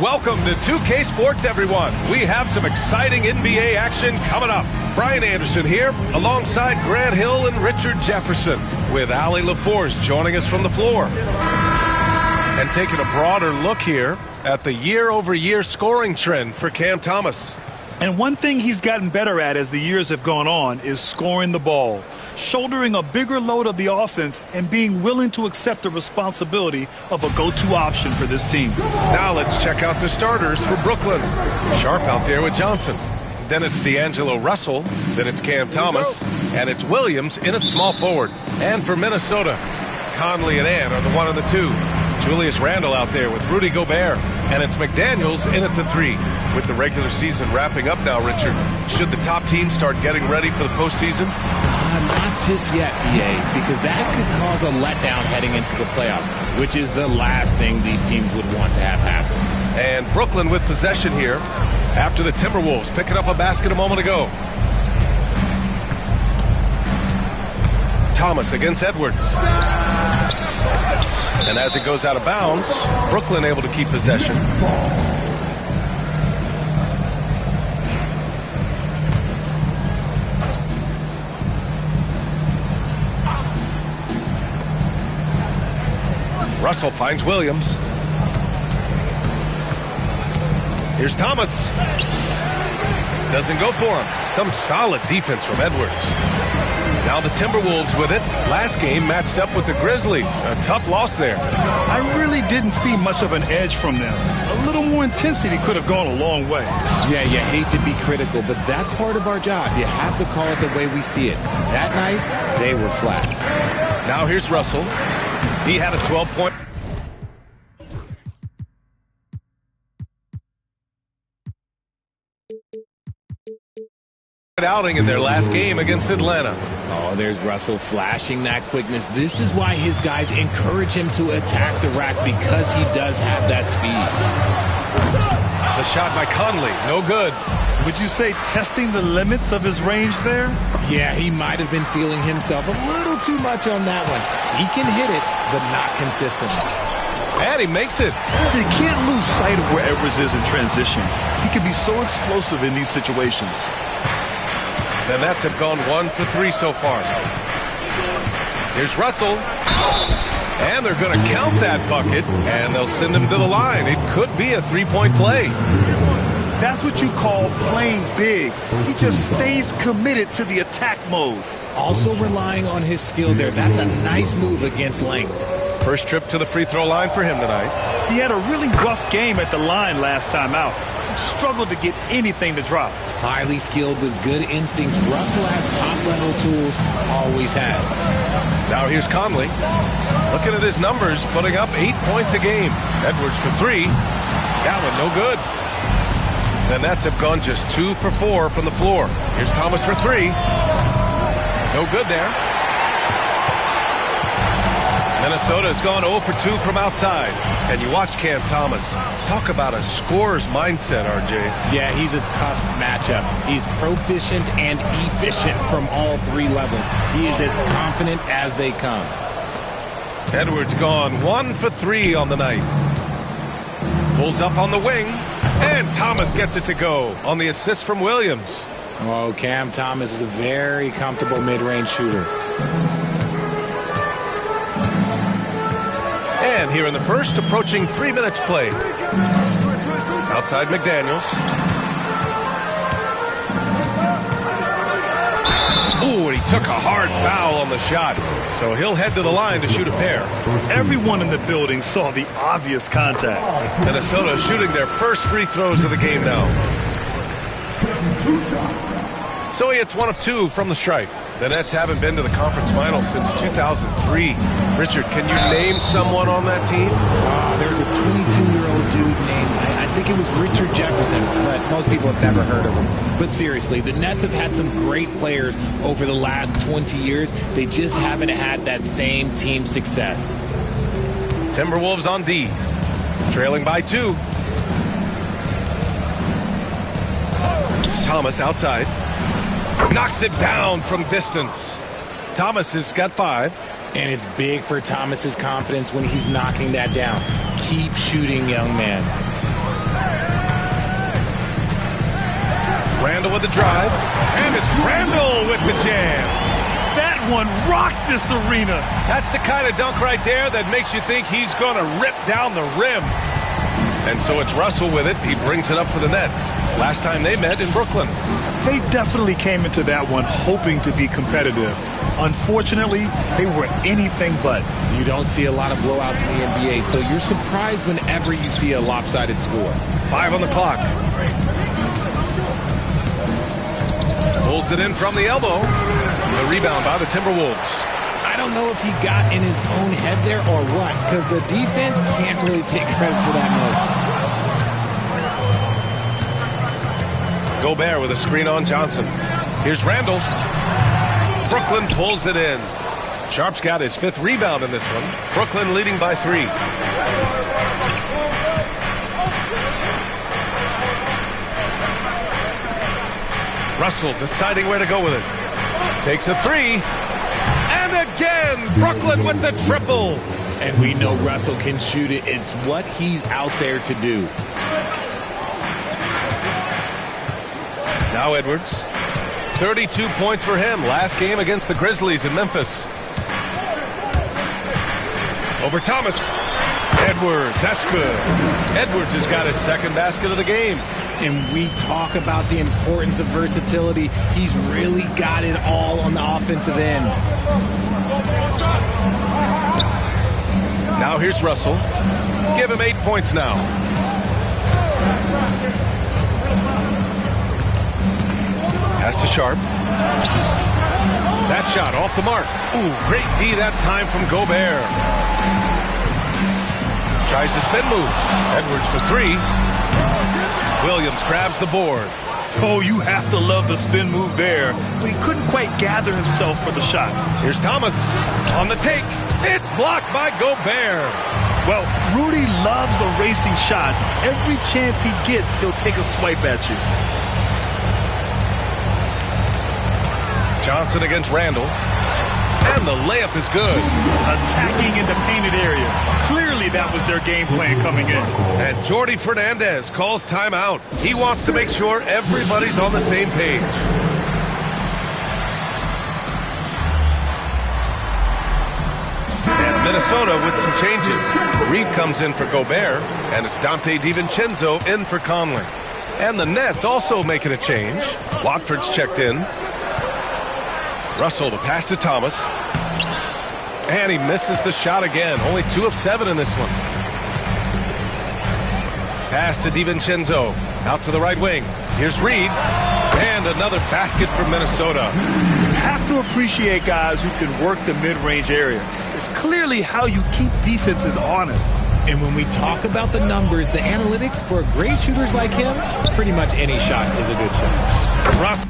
Welcome to 2K Sports, everyone. We have some exciting NBA action coming up. Brian Anderson here, alongside Grant Hill and Richard Jefferson, with Allie LaForce joining us from the floor. And taking a broader look here at the year-over-year scoring trend for Cam Thomas. And one thing he's gotten better at as the years have gone on is scoring the ball, shouldering a bigger load of the offense, and being willing to accept the responsibility of a go-to option for this team. Now let's check out the starters for Brooklyn. Sharp out there with Johnson. Then it's D'Angelo Russell. Then it's Cam Thomas. And it's Williams in at small forward. And for Minnesota, Conley and Ann are the 1 and the 2. Julius Randle out there with Rudy Gobert. And it's McDaniels in at the 3. With the regular season wrapping up now, Richard, should the top teams start getting ready for the postseason? Not just yet, BA, because that could cause a letdown heading into the playoffs, which is the last thing these teams would want to have happen. And Brooklyn with possession here after the Timberwolves picking up a basket a moment ago. Thomas against Edwards. And as it goes out of bounds, Brooklyn able to keep possession. Russell finds Williams. Here's Thomas. Doesn't go for him. Some solid defense from Edwards. Now the Timberwolves with it. Last game matched up with the Grizzlies. A tough loss there. I really didn't see much of an edge from them. A little more intensity could have gone a long way. Yeah, you hate to be critical, but that's part of our job. You have to call it the way we see it. That night, they were flat. Now here's Russell. He had a 12-point. outing in their last game against Atlanta. Oh, there's Russell flashing that quickness. This is why his guys encourage him to attack the rack, because he does have that speed. The shot by Conley, no good. Would you say testing the limits of his range there? Yeah, he might have been feeling himself a little too much on that one. He can hit it, but not consistently. And he makes it. You can't lose sight of where Edwards is in transition. He can be so explosive in these situations. The Nets have gone 1 for 3 so far. Here's Russell. And they're going to count that bucket, and they'll send him to the line. It could be a three-point play. That's what you call playing big. He just stays committed to the attack mode. Also relying on his skill there. That's a nice move against length. First trip to the free throw line for him tonight. He had a really rough game at the line last time out. Struggled to get anything to drop. Highly skilled with good instincts. Russell has top-level tools, always has. Now here's Conley. Looking at his numbers, putting up 8 points a game. Edwards for 3. That one no good. The Nets have gone just 2 for 4 from the floor. Here's Thomas for 3. No good there. Minnesota's gone 0 for 2 from outside. And you watch Cam Thomas. Talk about a scorer's mindset, RJ. Yeah, he's a tough matchup. He's proficient and efficient from all 3 levels. He is as confident as they come. Edwards gone 1 for 3 on the night. Pulls up on the wing. And Thomas gets it to go on the assist from Williams. Oh, Cam Thomas is a very comfortable mid-range shooter. And here in the first, approaching 3 minutes played. Outside McDaniels. Ooh, and he took a hard foul on the shot. So he'll head to the line to shoot a pair. Everyone in the building saw the obvious contact. Minnesota shooting their first free throws of the game now. So he hits 1 of 2 from the stripe. The Nets haven't been to the conference finals since 2003. Richard, can you name someone on that team? There's a 22-year-old dude named, I think it was Richard Jefferson, but most people have never heard of him. But seriously, the Nets have had some great players over the last 20 years. They just haven't had that same team success. Timberwolves on D, trailing by 2. Thomas outside. Knocks it down from distance. Thomas has got 5. And it's big for Thomas's confidence when he's knocking that down. Keep shooting, young man. Randall with the drive. And it's Randall with the jam. That one rocked this arena. That's the kind of dunk right there that makes you think he's going to rip down the rim. And so it's Russell with it. He brings it up for the Nets. Last time they met in Brooklyn. They definitely came into that one hoping to be competitive. Unfortunately, they were anything but. You don't see a lot of blowouts in the NBA, so you're surprised whenever you see a lopsided score. 5 on the clock. Pulls it in from the elbow. The rebound by the Timberwolves. I don't know if he got in his own head there or what, because the defense can't really take credit for that miss. Gobert with a screen on Johnson. Here's Randall. Brooklyn pulls it in. Sharp's got his 5th rebound in this one. Brooklyn leading by 3. Russell deciding where to go with it. Takes a 3. And again, Brooklyn with the triple. And we know Russell can shoot it. It's what he's out there to do. Now Edwards. 32 points for him. Last game against the Grizzlies in Memphis. Over Thomas. Edwards, that's good. Edwards has got his 2nd basket of the game. And we talk about the importance of versatility. He's really got it all on the offensive end. Now here's Russell. Give him 8 points now. Pass to Sharp. That shot off the mark. Ooh, great D that time from Gobert. Tries the spin move. Edwards for 3. Williams grabs the board. Oh, you have to love the spin move there. But he couldn't quite gather himself for the shot. Here's Thomas on the take. It's blocked by Gobert. Well, Rudy loves erasing shots. Every chance he gets, he'll take a swipe at you. Johnson against Randall. And the layup is good. Attacking in the painted area. Clearly that was their game plan coming in. And Jordi Fernandez calls timeout. He wants to make sure everybody's on the same page. And Minnesota with some changes. Reed comes in for Gobert, and it's Dante DiVincenzo in for Conley. And the Nets also making a change. Watford's checked in. Russell to pass to Thomas. And he misses the shot again. Only 2 of 7 in this one. Pass to DiVincenzo. Out to the right wing. Here's Reed. And another basket for Minnesota. You have to appreciate guys who can work the mid-range area. It's clearly how you keep defenses honest. And when we talk about the numbers, the analytics for great shooters like him, pretty much any shot is a good shot. Russ.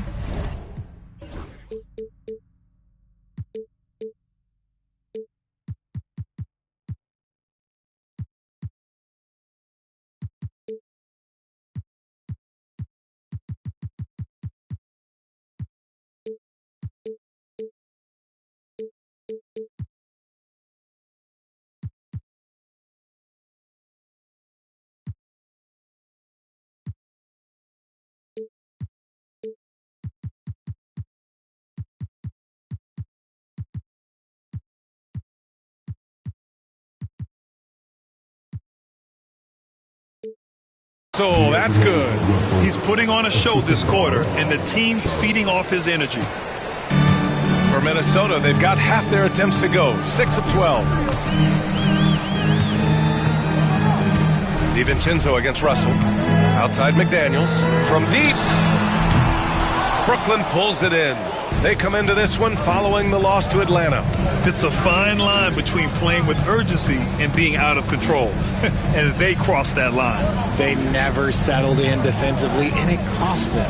So that's good. He's putting on a show this quarter, and the team's feeding off his energy. For Minnesota, they've got half their attempts to go. 6 of 12. DiVincenzo against Russell. Outside McDaniels. From deep. Brooklyn pulls it in. They come into this one following the loss to Atlanta. It's a fine line between playing with urgency and being out of control. And they crossed that line. They never settled in defensively, and it cost them.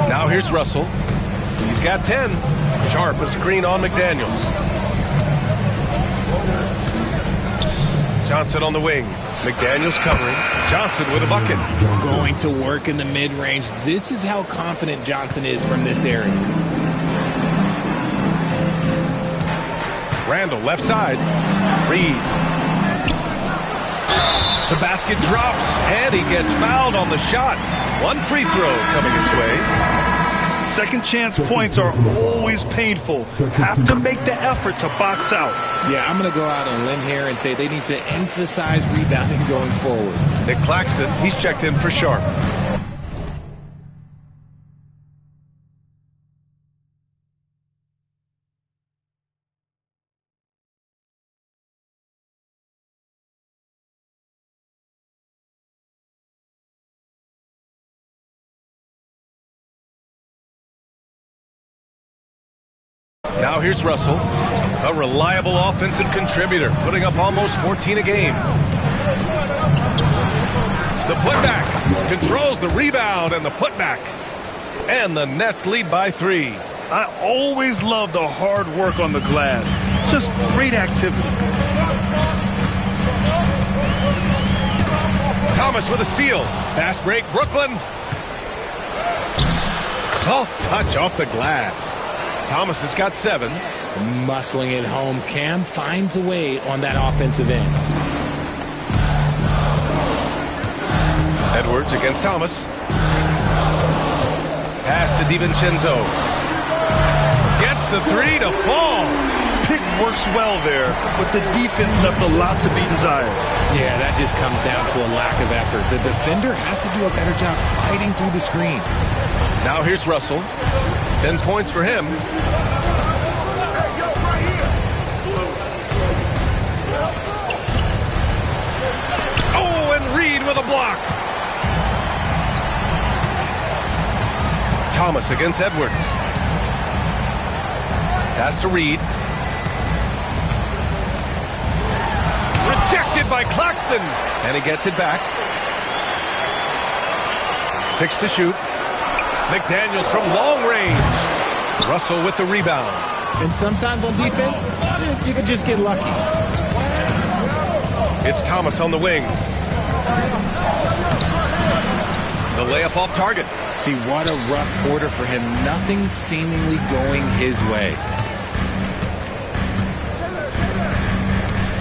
Now here's Russell. He's got 10. Sharp a screen on McDaniels. Johnson on the wing. McDaniels covering. Johnson with a bucket. Going to work in the mid-range. This is how confident Johnson is from this area. Randall left side. Reed. The basket drops, and he gets fouled on the shot. One free throw coming his way. Second chance points are always painful. Have to make the effort to box out. Yeah, I'm going to go out on a limb here and say they need to emphasize rebounding going forward. Nick Claxton, he's checked in for Sharp. Now here's Russell, a reliable offensive contributor, putting up almost 14 a game. The putback controls the rebound and the putback. And the Nets lead by 3. I always love the hard work on the glass. Just great activity. Thomas with a steal. Fast break, Brooklyn. Soft touch off the glass. Thomas has got 7. Muscling it home. Cam finds a way on that offensive end. Edwards against Thomas. Pass to DiVincenzo. Gets the 3 to fall. pick works well there, but the defense left a lot to be desired. Yeah, that just comes down to a lack of effort. The defender has to do a better job fighting through the screen. Now here's Russell. 10 points for him. Oh, and Reed with a block. Thomas against Edwards. Pass to Reed. Rejected by Claxton. And he gets it back. 6 to shoot. McDaniels from long range. Russell with the rebound. And sometimes on defense, you can just get lucky. It's Thomas on the wing. The layup off target. See, what a rough quarter for him. Nothing seemingly going his way.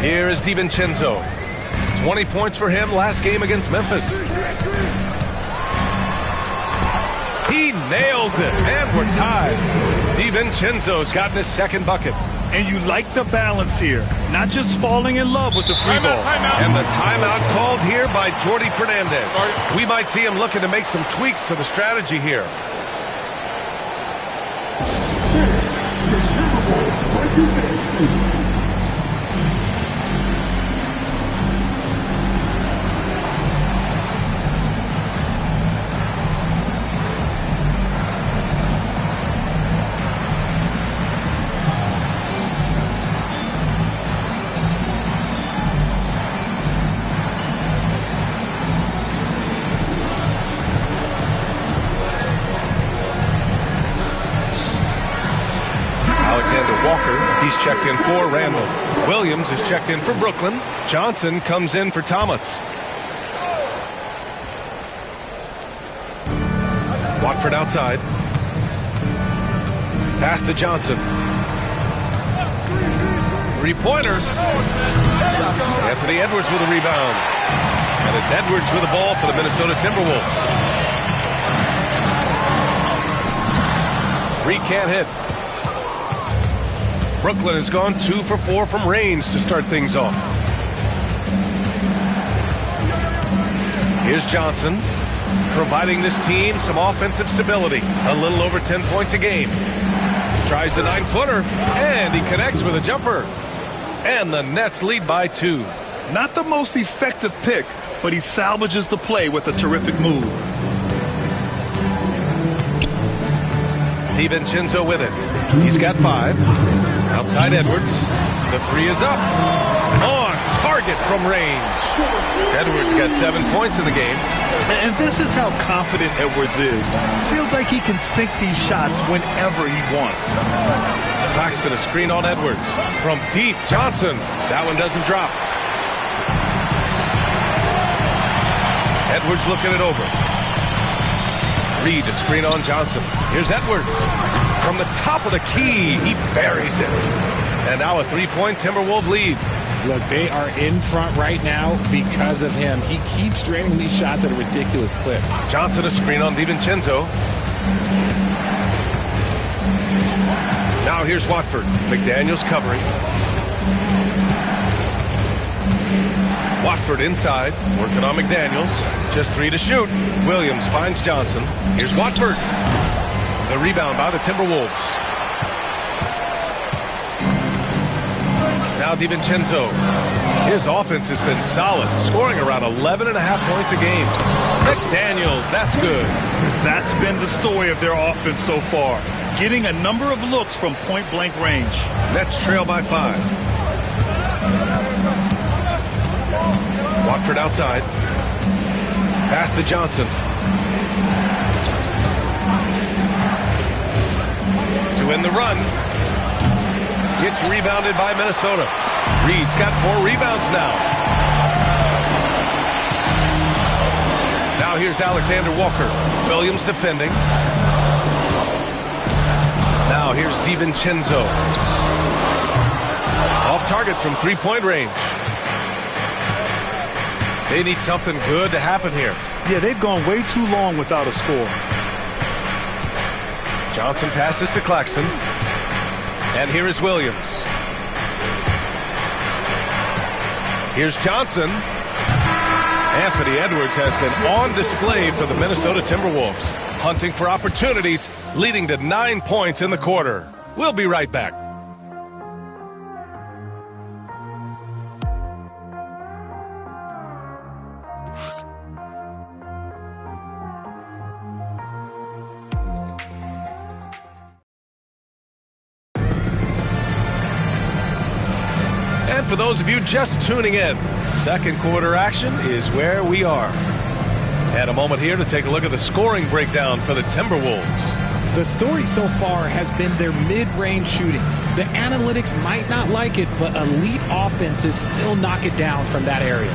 Here is DiVincenzo. 20 points for him last game against Memphis. He nails it, and we're tied. DiVincenzo's gotten his second bucket. And you like the balance here, not just falling in love with the free ball. And the timeout called here by Jordi Fernandez. We might see him looking to make some tweaks to the strategy here. He's checked in for Randall. Williams is checked in for Brooklyn. Johnson comes in for Thomas. Watford outside. Pass to Johnson. Three-pointer. Anthony Edwards with a rebound. And it's Edwards with the ball for the Minnesota Timberwolves. Reed can't hit. Brooklyn has gone 2 for 4 from range to start things off. Here's Johnson, providing this team some offensive stability. A little over 10 points a game. Tries the 9-footer, and he connects with a jumper. And the Nets lead by 2. Not the most effective pick, but he salvages the play with a terrific move. DiVincenzo with it. He's got 5. Outside Edwards. The 3 is up. On target from range. Edwards got 7 points in the game. And this is how confident Edwards is. Feels like he can sink these shots whenever he wants. Claxton a screen on Edwards. From deep, Johnson. That one doesn't drop. Edwards looking it over. Reed a screen on Johnson. Here's Edwards. From the top of the key, he buries it. And now a 3-point Timberwolves lead. Look, they are in front right now because of him. He keeps draining these shots at a ridiculous clip. Johnson a screen on DiVincenzo. Now here's Watford. McDaniels covering. Watford inside, working on McDaniels. Just 3 to shoot. Williams finds Johnson. Here's Watford. The rebound by the Timberwolves. Now DiVincenzo. His offense has been solid, scoring around 11.5 points a game. McDaniels, that's good. That's been the story of their offense so far. Getting a number of looks from point-blank range. Nets trail by 5. Watford outside. Pass to Johnson. To win the run. Gets rebounded by Minnesota. Reed's got 4 rebounds now. Now here's Alexander Walker. Williams defending. Now here's DiVincenzo. Off target from 3-point range. They need something good to happen here. Yeah, they've gone way too long without a score. Johnson passes to Claxton. And here is Williams. Here's Johnson. Anthony Edwards has been on display for the Minnesota Timberwolves, hunting for opportunities, leading to 9 points in the quarter. We'll be right back. And for those of you just tuning in, second quarter action is where we are. And a moment here to take a look at the scoring breakdown for the Timberwolves. The story so far has been their mid-range shooting. The analytics might not like it, but elite offenses still knock it down from that area.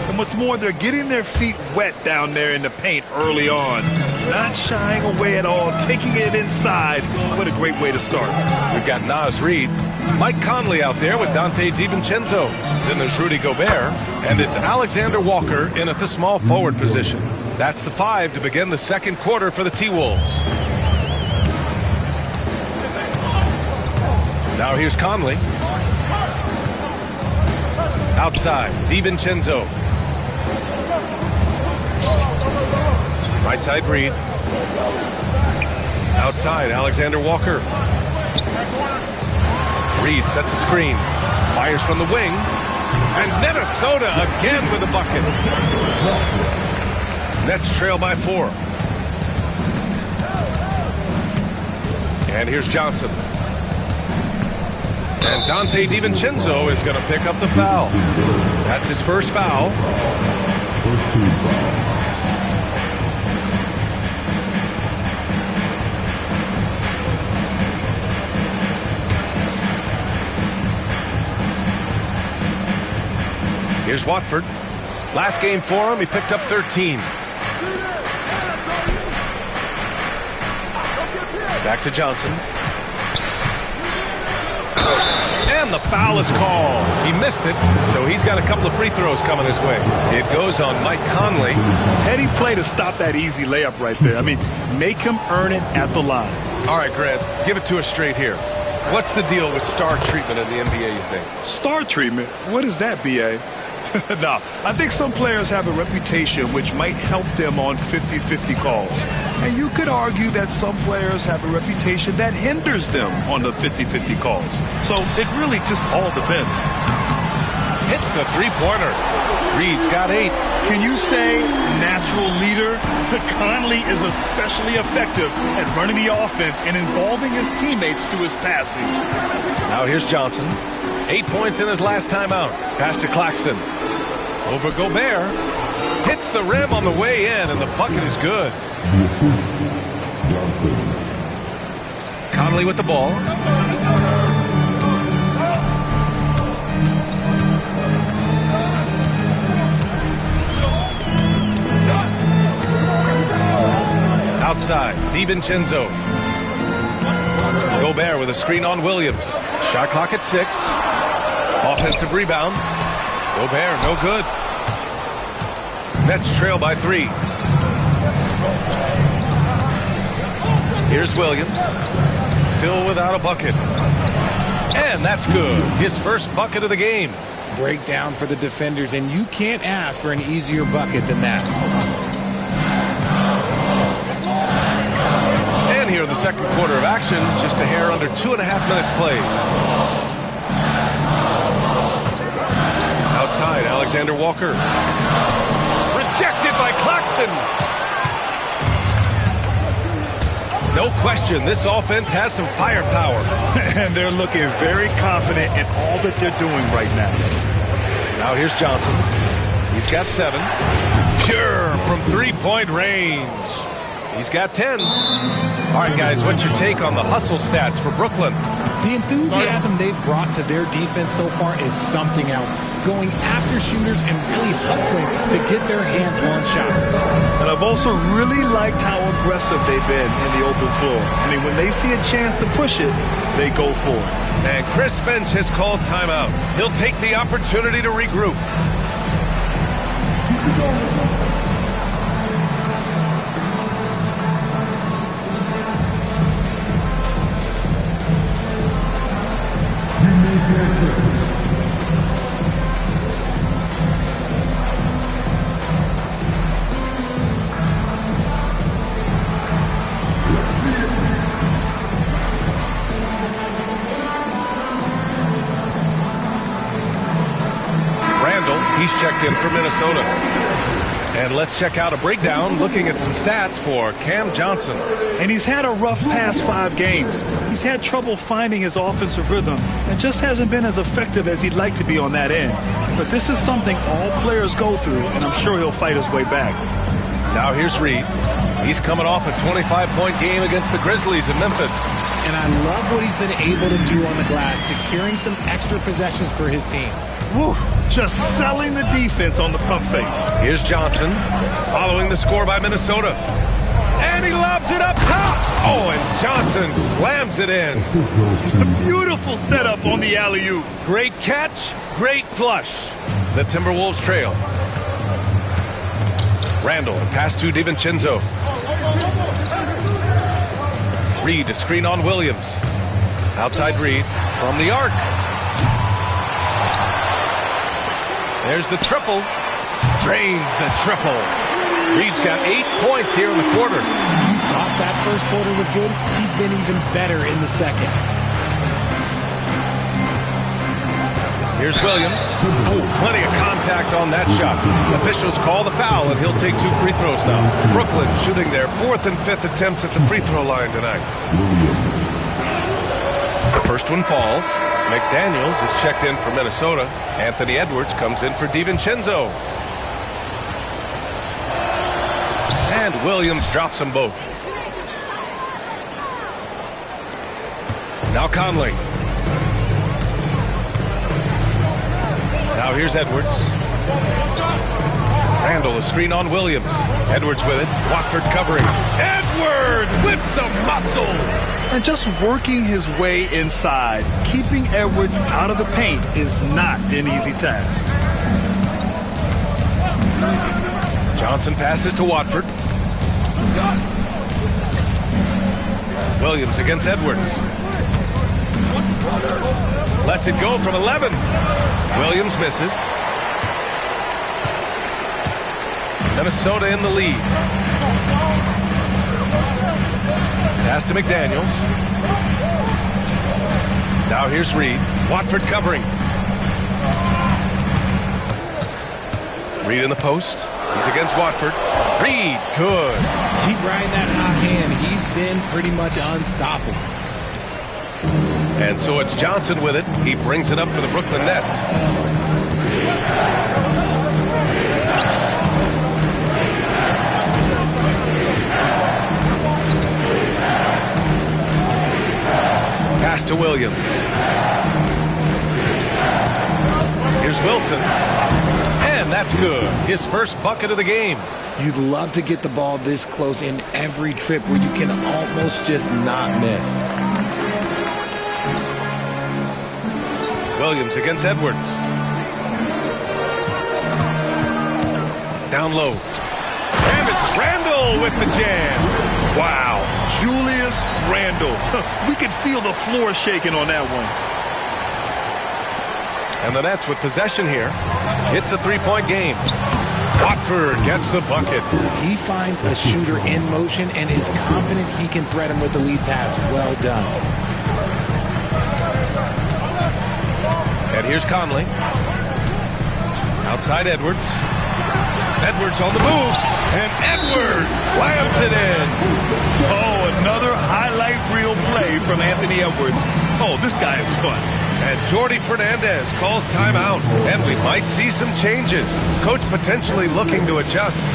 And what's more, they're getting their feet wet down there in the paint early on. Not shying away at all, taking it inside. What a great way to start. We've got Naz Reid, Mike Conley out there with Dante DiVincenzo. Then there's Rudy Gobert, and it's Alexander Walker in at the small forward position. That's the 5 to begin the second quarter for the T-Wolves. Now here's Conley. Outside, DiVincenzo. Right side, Reid. Outside, Alexander Walker. Reid sets a screen. Fires from the wing. And Minnesota again with a bucket. Nets trail by 4. And here's Johnson. And Dante DiVincenzo is going to pick up the foul. That's his first foul. First team foul. Here's Watford. Last game for him, he picked up 13. Back to Johnson. And the foul is called. He missed it, so he's got a couple of free throws coming his way. It goes on Mike Conley. Heady play to stop that easy layup right there. I mean, make him earn it at the line. All right, Grant, give it to us straight here. What's the deal with star treatment in the NBA, you think? Star treatment? What is that, B.A.? No, I think some players have a reputation which might help them on 50-50 calls. And you could argue that some players have a reputation that hinders them on the 50-50 calls. So it really just all depends. Hits the three-pointer. Reid's got 8. Can you say natural leader? Conley is especially effective at running the offense and involving his teammates through his passing. Now here's Johnson. 8 points in his last time out. Pass to Claxton. Over Gobert. Hits the rim on the way in, and the bucket is good. Conley with the ball. Outside, DiVincenzo. Gobert with a screen on Williams. Shot clock at 6. Offensive rebound. Gobert, no good. Nets trail by 3. Here's Williams. Still without a bucket. And that's good. His first bucket of the game. Breakdown for the defenders, and you can't ask for an easier bucket than that. And here in the second quarter of action, just a hair under 2.5 minutes played. Outside, Alexander Walker. Rejected by Claxton. No question, this offense has some firepower. And they're looking very confident in all that they're doing right now. Now here's Johnson. He's got 7. Pure from three-point range. He's got 10. All right, guys, what's your take on the hustle stats for Brooklyn? The enthusiasm they've brought to their defense so far is something else. Going after shooters and really hustling to get their hands on shots. And I've also really liked how aggressive they've been in the open floor. I mean, when they see a chance to push it, they go for it. And Chris Finch has called timeout. He'll take the opportunity to regroup. checked in for Minnesota. And let's check out a breakdown looking at some stats for Cam Johnson. And he's had a rough past 5 games. He's had trouble finding his offensive rhythm and just hasn't been as effective as he'd like to be on that end. But this is something all players go through, and I'm sure he'll fight his way back. Now here's Reed. He's coming off a 25-point game against the Grizzlies in Memphis. And I love what he's been able to do on the glass, securing some extra possessions for his team. Woo, just selling the defense on the pump fake. Here's Johnson, following the score by Minnesota. And he lobs it up top. Oh, and Johnson slams it in. Beautiful setup on the alley-oop. Great catch, great flush. The Timberwolves trail. Randall, pass to DiVincenzo. Reed, a screen on Williams. Outside Reed, from the arc. There's the triple. Drains the triple. Reed's got 8 points here in the quarter. You thought that first quarter was good? He's been even better in the second. Here's Williams. Oh, plenty of contact on that shot. Officials call the foul, and he'll take 2 free throws now. Brooklyn shooting their 4th and 5th attempts at the free throw line tonight. The first one falls. McDaniels is checked in for Minnesota. Anthony Edwards comes in for DiVincenzo. And Williams drops them both. Now Conley. Now here's Edwards. Randall, a screen on Williams. Edwards with it. Watford covering. Edwards with some muscle. And just working his way inside, keeping Edwards out of the paint is not an easy task. Johnson passes to Watford. Williams against Edwards. Lets it go from 11. Williams misses. Minnesota in the lead. Pass to McDaniels. Now here's Reed. Watford covering. Reed in the post. He's against Watford. Reed, good. Keep riding that hot hand. He's been pretty much unstoppable. And so it's Johnson with it. He brings it up for the Brooklyn Nets. Pass to Williams. Here's Wilson. And that's good. His first bucket of the game. You'd love to get the ball this close in every trip where you can almost just not miss. Williams against Edwards. Down low. And it's Randall with the jam. Wow, Julius Randle. We could feel the floor shaking on that one. And the Nets with possession here. It's a 3-point game. Watford gets the bucket. He finds a shooter in motion and is confident he can thread him with the lead pass. Well done. And here's Conley. Outside Edwards. Edwards on the move. And Edwards slams it in. Oh, another highlight reel play from Anthony Edwards. Oh, this guy is fun. And Jordi Fernandez calls timeout. And we might see some changes. Coach potentially looking to adjust.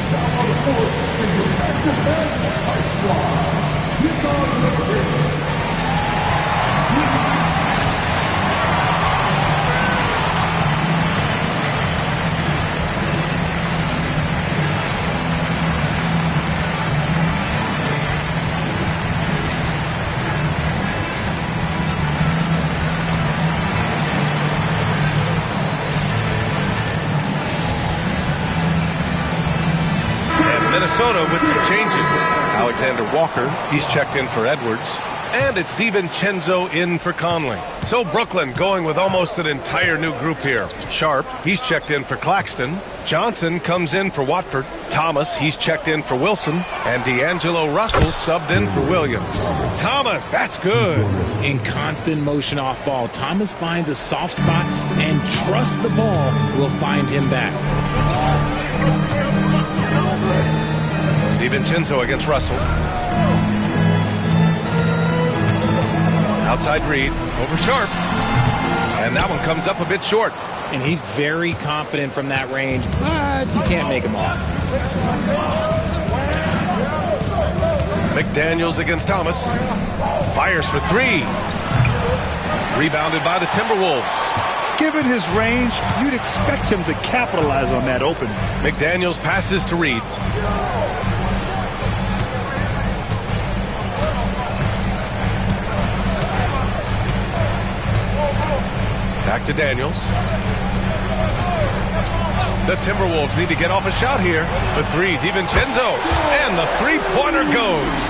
Minnesota with some changes. Alexander Walker, he's checked in for Edwards. And it's DiVincenzo in for Conley. So Brooklyn going with almost an entire new group here. Sharp, he's checked in for Claxton. Johnson comes in for Watford. Thomas, he's checked in for Wilson. And D'Angelo Russell subbed in for Williams. Thomas, that's good. In constant motion off ball, Thomas finds a soft spot and trusts the ball will find him back. DiVincenzo against Russell. Outside Reed, over Sharp. And that one comes up a bit short. And he's very confident from that range, but you can't make him off. McDaniels against Thomas. Fires for three. Rebounded by the Timberwolves. Given his range, you'd expect him to capitalize on that opening. McDaniels passes to Reed. Back to Daniels. The Timberwolves need to get off a shot here. For three, DiVincenzo. And the three-pointer goes.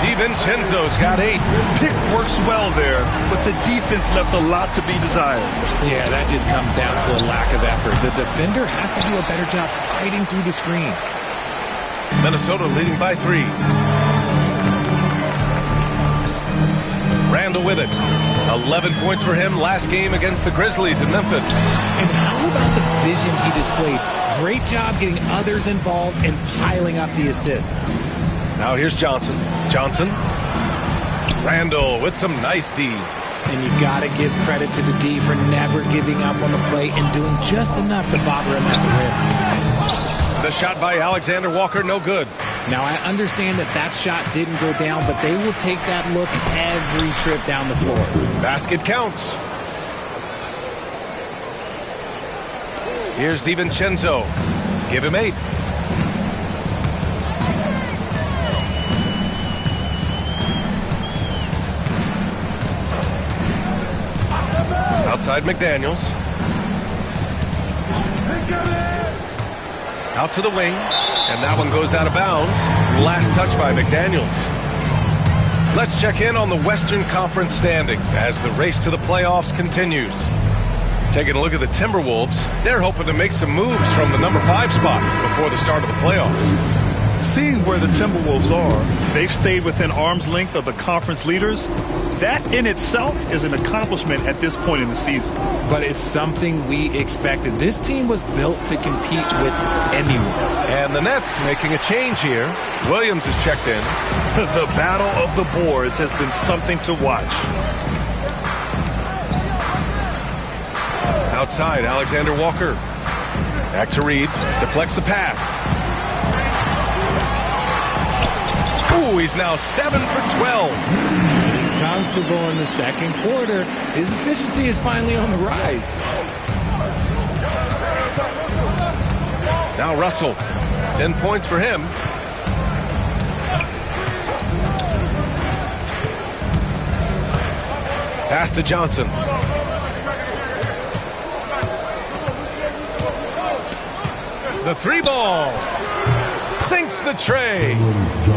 DiVincenzo's got 8. Pick works well there, but the defense left a lot to be desired. Yeah, that just comes down to a lack of effort. The defender has to do a better job fighting through the screen. Minnesota leading by 3. Randall with it. 11 points for him last game against the Grizzlies in Memphis. And how about the vision he displayed? Great job getting others involved and piling up the assists. Now here's Johnson. Johnson. Randall with some nice D. And you got to give credit to the D for never giving up on the play and doing just enough to bother him at the rim. The shot by Alexander Walker, no good. Now, I understand that shot didn't go down, but they will take that look every trip down the floor. Basket counts. Here's DiVincenzo. Give him 8. Outside McDaniels. Out to the wing. And that one goes out of bounds. Last touch by McDaniels. Let's check in on the Western Conference standings as the race to the playoffs continues. Taking a look at the Timberwolves, they're hoping to make some moves from the number 5 spot before the start of the playoffs. Seeing where the Timberwolves are, they've stayed within arm's length of the conference leaders. That in itself is an accomplishment at this point in the season. But it's something we expected. This team was built to compete with anyone. And the Nets making a change here. Williams is checked in. The battle of the boards has been something to watch. Outside, Alexander Walker. Back to Reed. Deflects the pass. Ooh, he's now 7 for 12. Comfortable in the second quarter. His efficiency is finally on the rise. Now Russell. 10 points for him. Pass to Johnson. The 3 ball. Sinks the tray.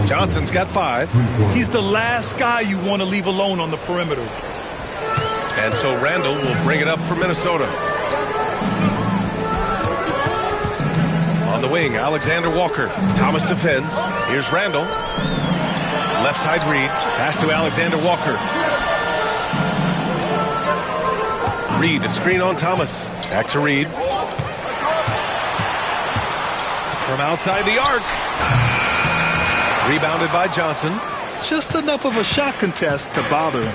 Johnson's got 5. He's the last guy you want to leave alone on the perimeter. And so Randall will bring it up for Minnesota. On the wing, Alexander Walker. Thomas defends. Here's Randall. Left side Reed. Pass to Alexander Walker. Reed, a screen on Thomas. Back to Reed. From outside the arc. Rebounded by Johnson. Just enough of a shot contest to bother him.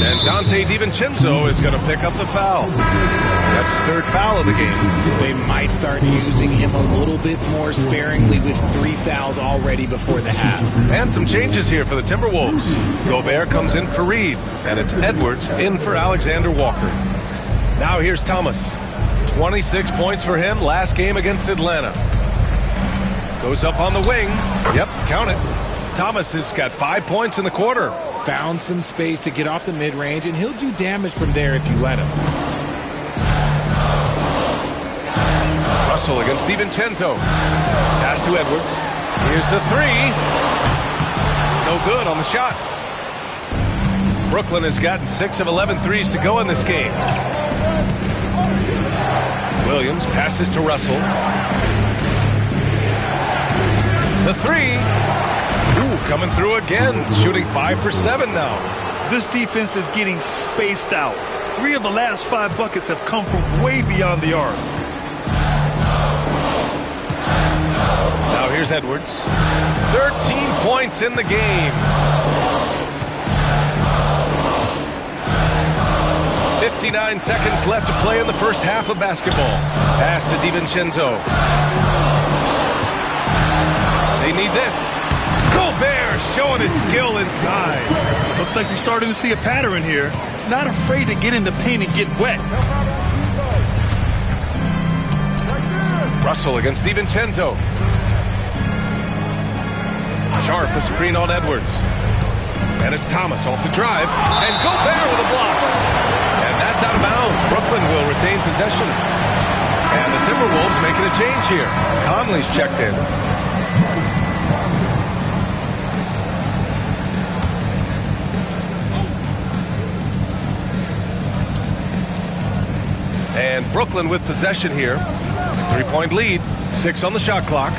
And Dante DiVincenzo is going to pick up the foul. That's his 3rd foul of the game. They might start using him a little bit more sparingly with 3 fouls already before the half. And some changes here for the Timberwolves. Gobert comes in for Reed, and it's Edwards in for Alexander Walker. Now here's Thomas. 26 points for him last game against Atlanta. Goes up on the wing. Yep, count it. Thomas has got 5 points in the quarter. Found some space to get off the mid-range, and he'll do damage from there if you let him. Russell against DiVincenzo. Pass to Edwards. Here's the 3. No good on the shot. Brooklyn has gotten 6 of 11 threes to go in this game. Williams passes to Russell. The three. Ooh, coming through again. Shooting 5 for 7 now. This defense is getting spaced out. 3 of the last 5 buckets have come from way beyond the arc. Now here's Edwards. 13 points in the game. 59 seconds left to play in the first half of basketball. Pass to DiVincenzo. They need this. Gobert showing his skill inside. Looks like you're starting to see a pattern here. Not afraid to get in the paint and get wet. Russell against DiVincenzo. Sharp a screen on Edwards. And it's Thomas off the drive. And Gobert with a block. And that's out of bounds. Brooklyn will retain possession. And the Timberwolves making a change here. Conley's checked in. And Brooklyn with possession here. 3-point lead. 6 on the shot clock.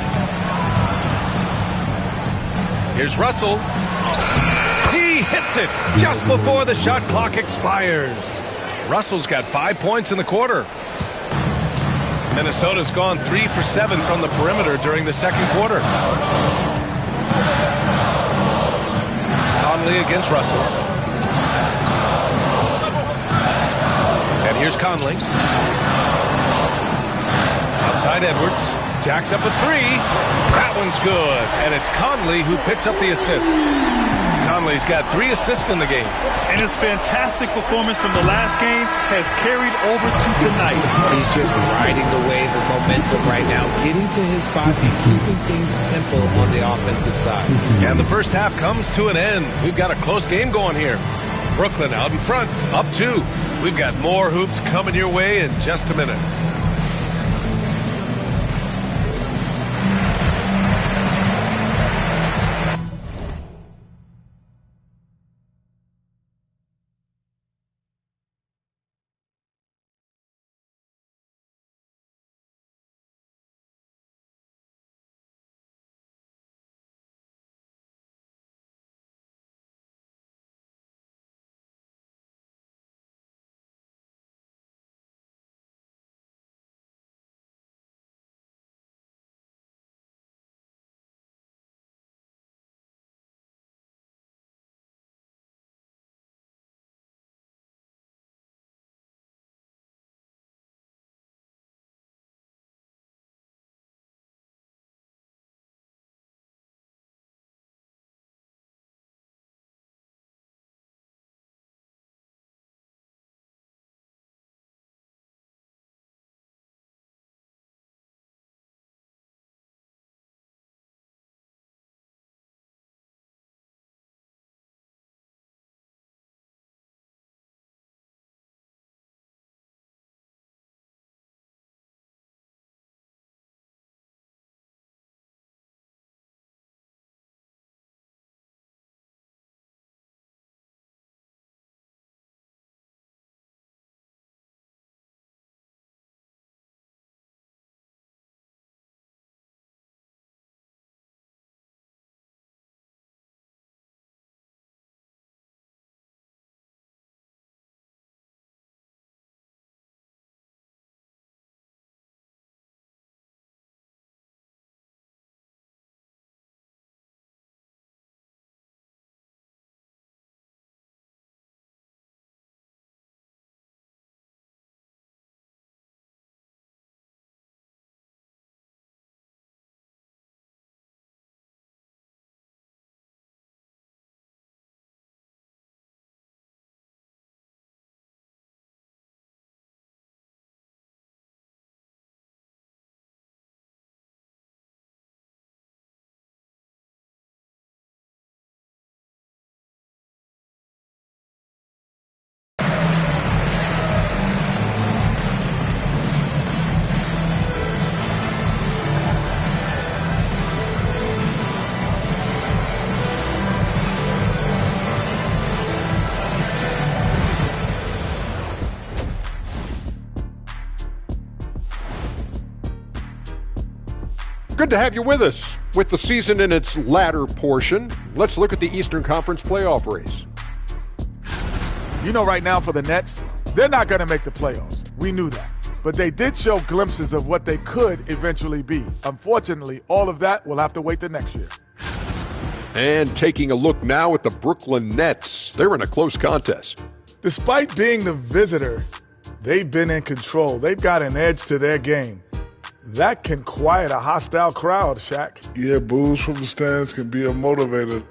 Here's Russell. He hits it just before the shot clock expires. Russell's got 5 points in the quarter. Minnesota's gone 3 for 7 from the perimeter during the second quarter. Conley against Russell. And here's Conley. Outside Edwards. Jacks up a 3. That one's good. And it's Conley who picks up the assist. Conley's got 3 assists in the game. And his fantastic performance from the last game has carried over to tonight. He's just riding the wave of momentum right now, getting to his spots and keeping things simple on the offensive side. And the first half comes to an end. We've got a close game going here. Brooklyn out in front, up 2. We've got more hoops coming your way in just a minute. Good to have you with us. With the season in its latter portion, let's look at the Eastern Conference playoff race. You know, right now for the Nets, they're not going to make the playoffs. We knew that. But they did show glimpses of what they could eventually be. Unfortunately, all of that will have to wait till next year. And taking a look now at the Brooklyn Nets. They're in a close contest. Despite being the visitor, they've been in control. They've got an edge to their game. That can quiet a hostile crowd, Shaq. Yeah, boos from the stands can be a motivator.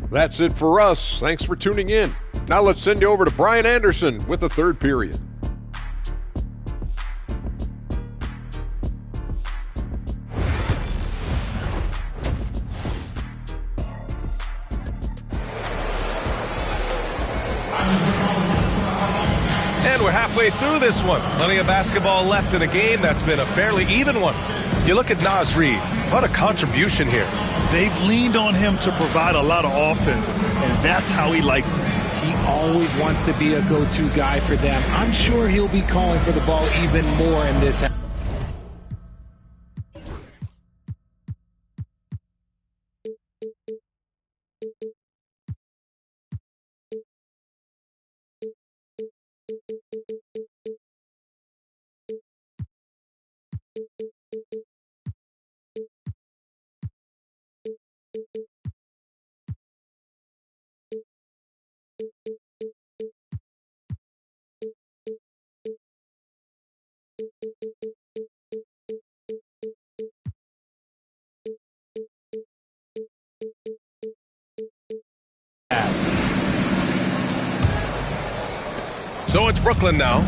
That's it for us. Thanks for tuning in. Now let's send you over to Brian Anderson with the third period. And we're halfway through this one. Plenty of basketball left in a game that's been a fairly even one. You look at Naz Reid. What a contribution here. They've leaned on him to provide a lot of offense, and that's how he likes it. He always wants to be a go-to guy for them. I'm sure he'll be calling for the ball even more in this. So it's Brooklyn now.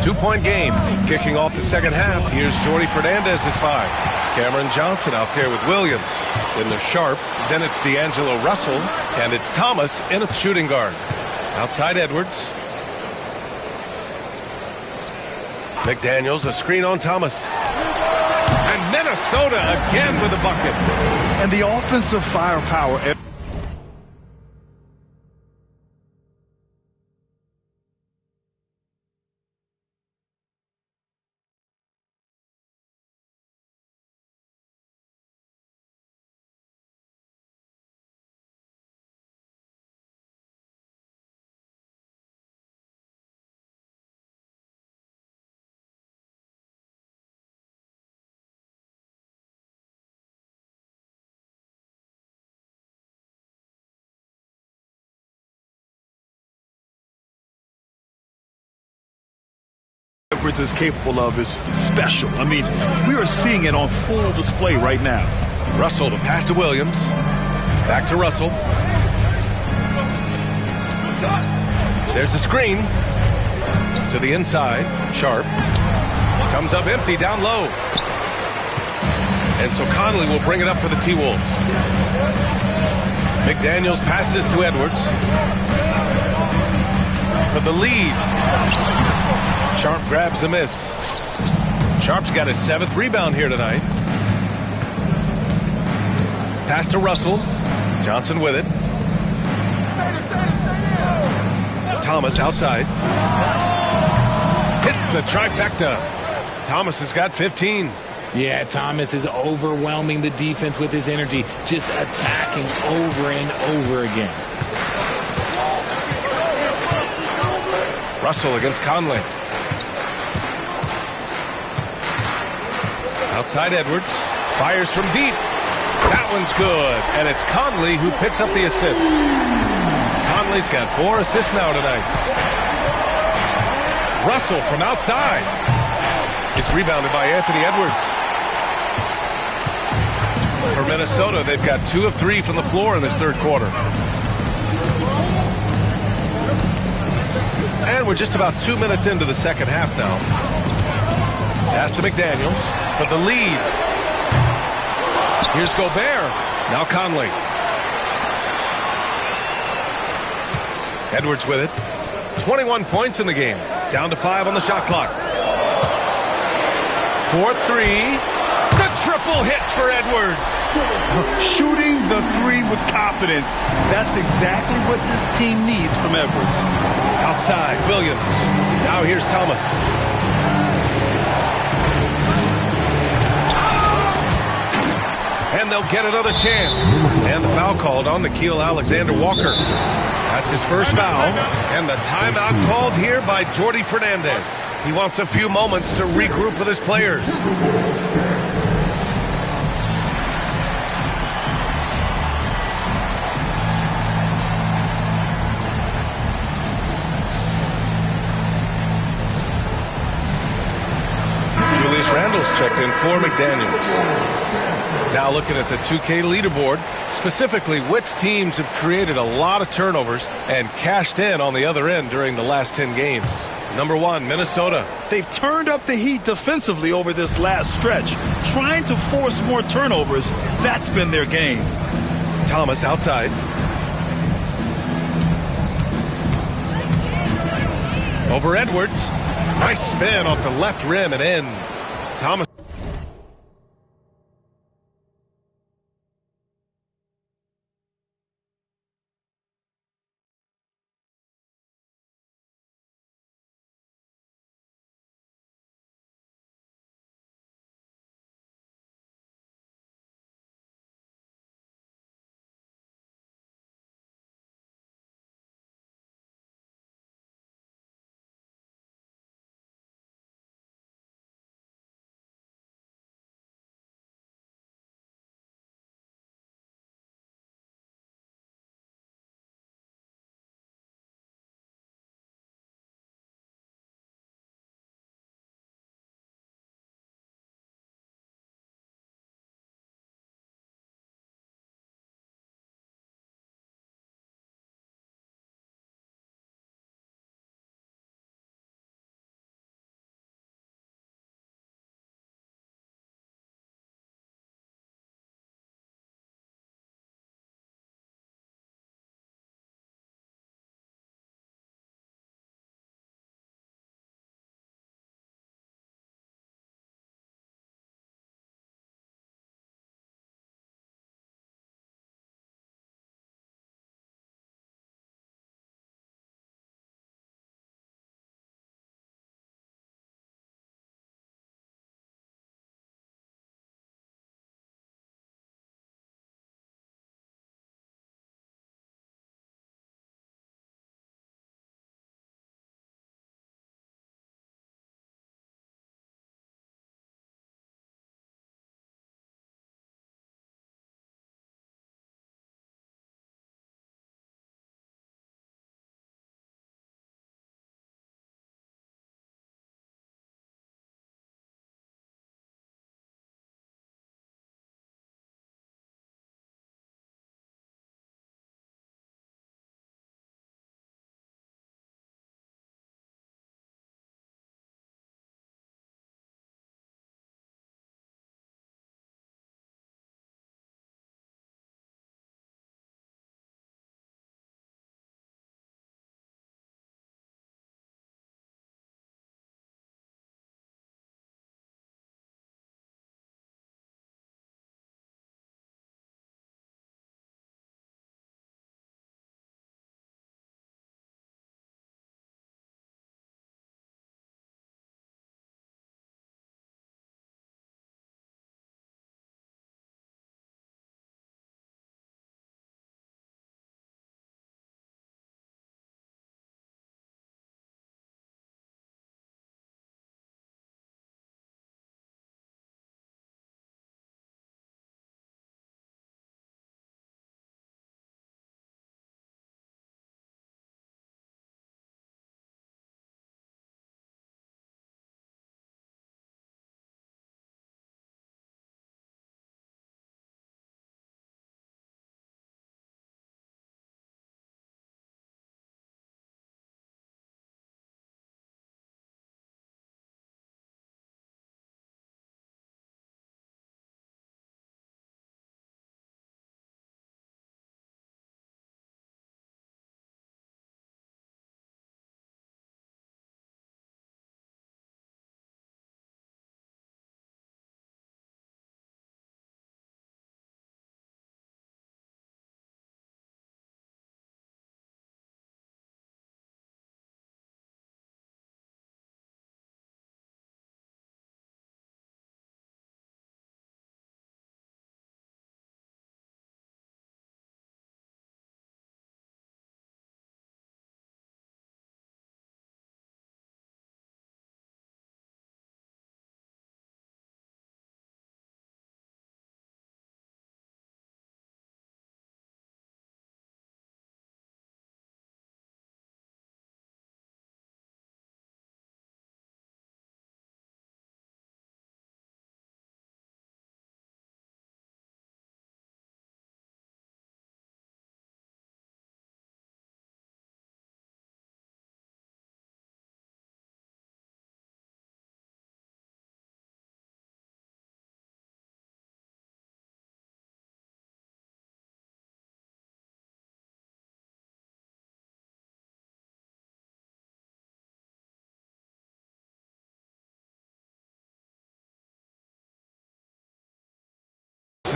2-point game. Kicking off the second half. Here's Jordy Fernandez's five. Cameron Johnson out there with Williams. Then there's Sharp. Then it's D'Angelo Russell. And it's Thomas in a shooting guard. Outside Edwards. McDaniels, a screen on Thomas. And Minnesota again with a bucket. And the offensive firepower. Edwards is capable of is special. I mean, we are seeing it on full display right now. Russell to pass to Williams. Back to Russell. There's a screen. To the inside. Sharp. Comes up empty down low. And so Conley will bring it up for the T-Wolves. McDaniels passes to Edwards. For the lead. Sharp grabs the miss. Sharp's got his 7th rebound here tonight. Pass to Russell. Johnson with it. Thomas outside. Hits the trifecta. Thomas has got 15. Yeah, Thomas is overwhelming the defense with his energy, just attacking over and over again. Russell against Conley. Outside Edwards. Fires from deep. That one's good. And it's Conley who picks up the assist. Conley's got 4 assists now tonight. Russell from outside. It's rebounded by Anthony Edwards. For Minnesota, they've got 2 of 3 from the floor in this third quarter. And we're just about 2 minutes into the second half now. Pass to McDaniels for the lead. Here's Gobert. Now Conley. Edwards with it. 21 points in the game. Down to 5 on the shot clock. 4-3. The triple Multiple hits for Edwards. Shooting the three with confidence. That's exactly what this team needs from Edwards. Outside, Williams. Now here's Thomas. And they'll get another chance. And the foul called on Nickeil Alexander-Walker. That's his first foul. And the timeout called here by Jordi Fernandez. He wants a few moments to regroup with his players. Julius Randle's checked in for McDaniels. Now looking at the 2K leaderboard, specifically which teams have created a lot of turnovers and cashed in on the other end during the last 10 games. Number 1, Minnesota. They've turned up the heat defensively over this last stretch, trying to force more turnovers. That's been their game. Thomas outside. Over Edwards. Nice spin off the left rim and in. Thomas.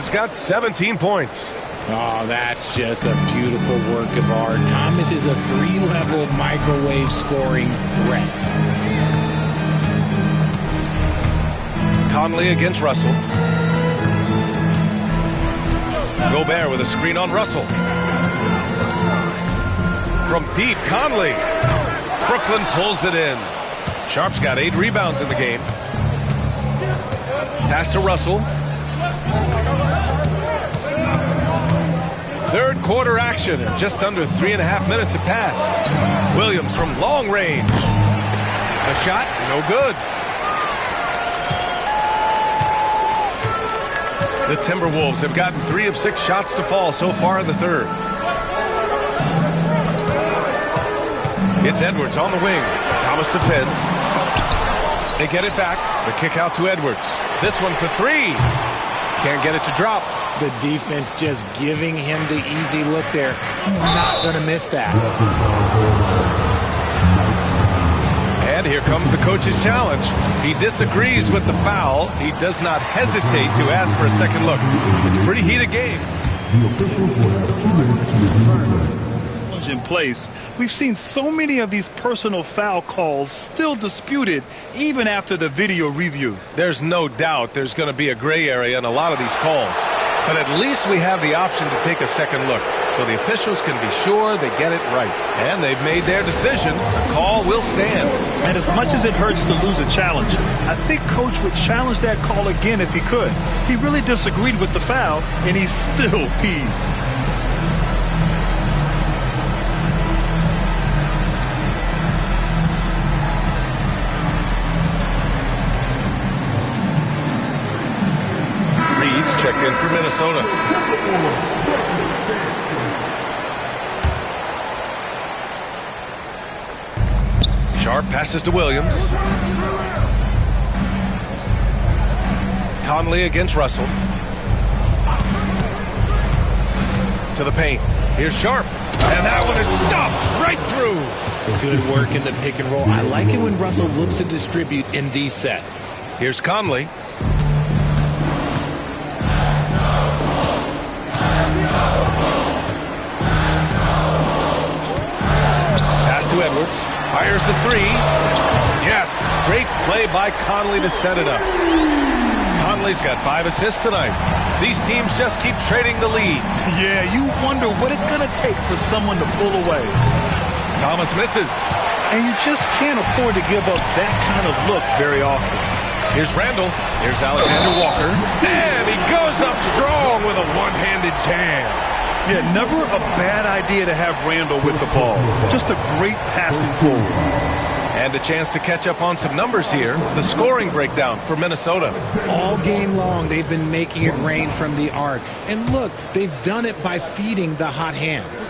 has got 17 points. Oh, that's just a beautiful work of art. Thomas is a 3-level microwave scoring threat. Conley against Russell. Gobert with a screen on Russell. From deep, Conley. Brooklyn pulls it in. Sharp's got 8 rebounds in the game. Pass to Russell. Third quarter action. Just under 3.5 minutes have passed. Williams from long range. A shot, no good. The Timberwolves have gotten 3 of 6 shots to fall so far in the third. It's Edwards on the wing. Thomas defends. They get it back. The kick out to Edwards. This one for 3. Can't get it to drop. The defense just giving him the easy look there. He's not going to miss that. And here comes the coach's challenge. He disagrees with the foul. He does not hesitate to ask for a second look. It's a pretty heated game. The officials will have 2 minutes to decide. In place, we've seen so many of these personal foul calls still disputed even after the video review. There's no doubt there's going to be a gray area in a lot of these calls, but at least we have the option to take a second look so the officials can be sure they get it right. And they've made their decision. The call will stand. And as much as it hurts to lose a challenge, I think Coach would challenge that call again if he could. He really disagreed with the foul, and he's still peeved. Checked in for Minnesota. Sharp passes to Williams. Conley against Russell. To the paint. Here's Sharp. And that one is stuffed right through. Good work in the pick and roll. I like it when Russell looks to distribute in these sets. Here's Conley. To Edwards, fires the 3. Yes, great play by Conley to set it up. Conley's got 5 assists tonight. These teams just keep trading the lead. Yeah, you wonder what it's going to take for someone to pull away. Thomas misses. And you just can't afford to give up that kind of look very often. Here's Randall. Here's Alexander Walker. And he goes up strong with a one-handed jam. Yeah, never a bad idea to have Randall with the ball. Just a great passing forward. And a chance to catch up on some numbers here. The scoring breakdown for Minnesota. All game long, they've been making it rain from the arc. And look, they've done it by feeding the hot hands.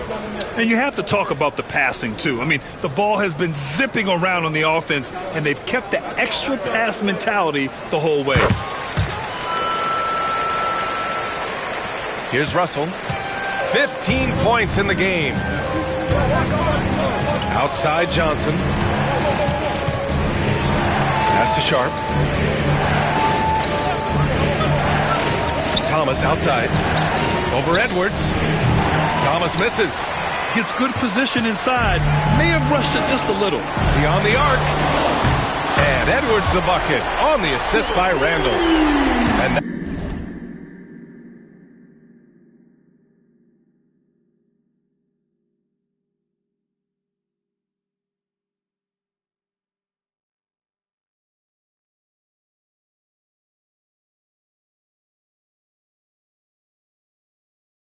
And you have to talk about the passing, too. I mean, the ball has been zipping around on the offense, and they've kept the extra pass mentality the whole way. Here's Russell. 15 points in the game. Outside Johnson. Pass to Sharp. Thomas outside. Over Edwards. Thomas misses. Gets good position inside. May have rushed it just a little. Beyond the arc. And Edwards the bucket on the assist by Randall. And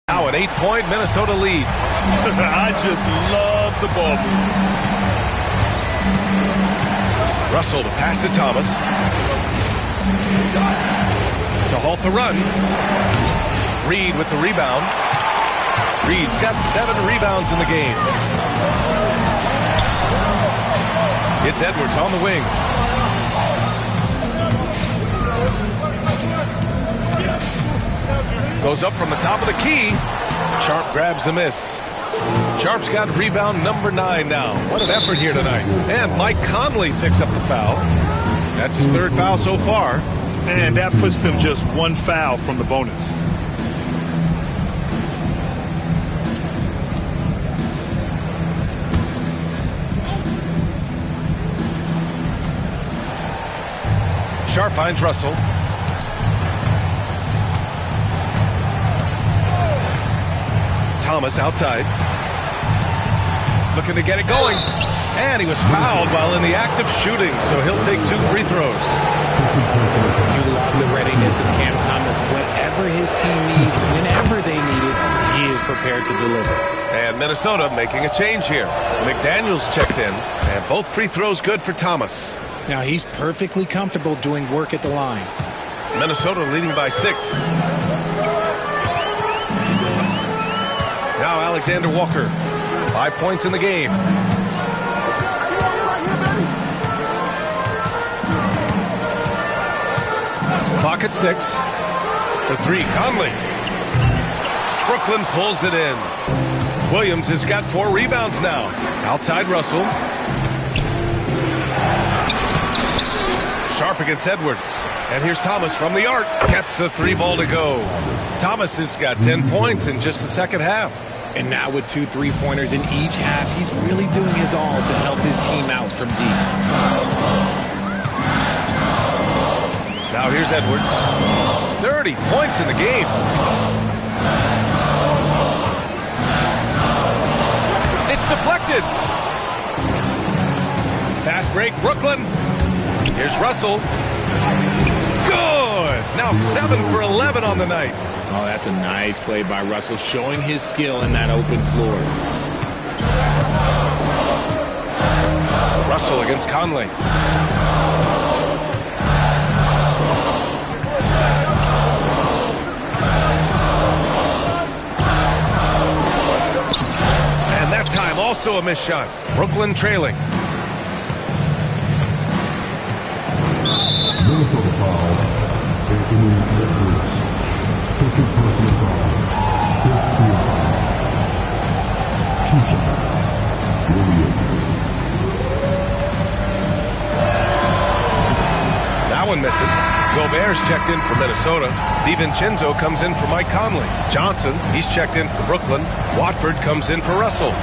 now an 8-point Minnesota lead. I just love the ball move. Russell to pass to Thomas. To halt the run. Reed with the rebound. Reed's got 7 rebounds in the game. It's Edwards on the wing. Goes up from the top of the key. Sharp grabs the miss. Sharp's got rebound number 9 now. What an effort here tonight. And Mike Conley picks up the foul. That's his 3rd foul so far. And that puts them just 1 foul from the bonus. Sharp finds Russell. Thomas outside. Looking to get it going. And he was fouled while in the act of shooting, so he'll take 2 free throws. You love the readiness of Cam Thomas. Whatever his team needs, whenever they need it, he is prepared to deliver. And Minnesota making a change here. McDaniels checked in, and both free throws good for Thomas. Now he's perfectly comfortable doing work at the line. Minnesota leading by 6. Now Alexander Walker. 5 points in the game. Clock at 6. For 3, Conley. Brooklyn pulls it in. Williams has got 4 rebounds now. Outside Russell. Sharp against Edwards. And here's Thomas from the arc. Gets the 3 ball to go. Thomas has got 10 points in just the second half. And now with 2 3-pointers in each half, he's really doing his all to help his team out from deep. Now here's Edwards. 30 points in the game. It's deflected. Fast break, Brooklyn. Here's Russell. Good. Now 7 for 11 on the night. Oh, that's a nice play by Russell, showing his skill in that open floor. Russell against Conley. And that time also a missed shot. Brooklyn trailing. Minnesota foul. Anthony Edwards. Second personal foul. 15. 2 shots. Williams. That one misses. Gobert's checked in for Minnesota. DiVincenzo comes in for Mike Conley. Johnson, he's checked in for Brooklyn. Watford comes in for Russell.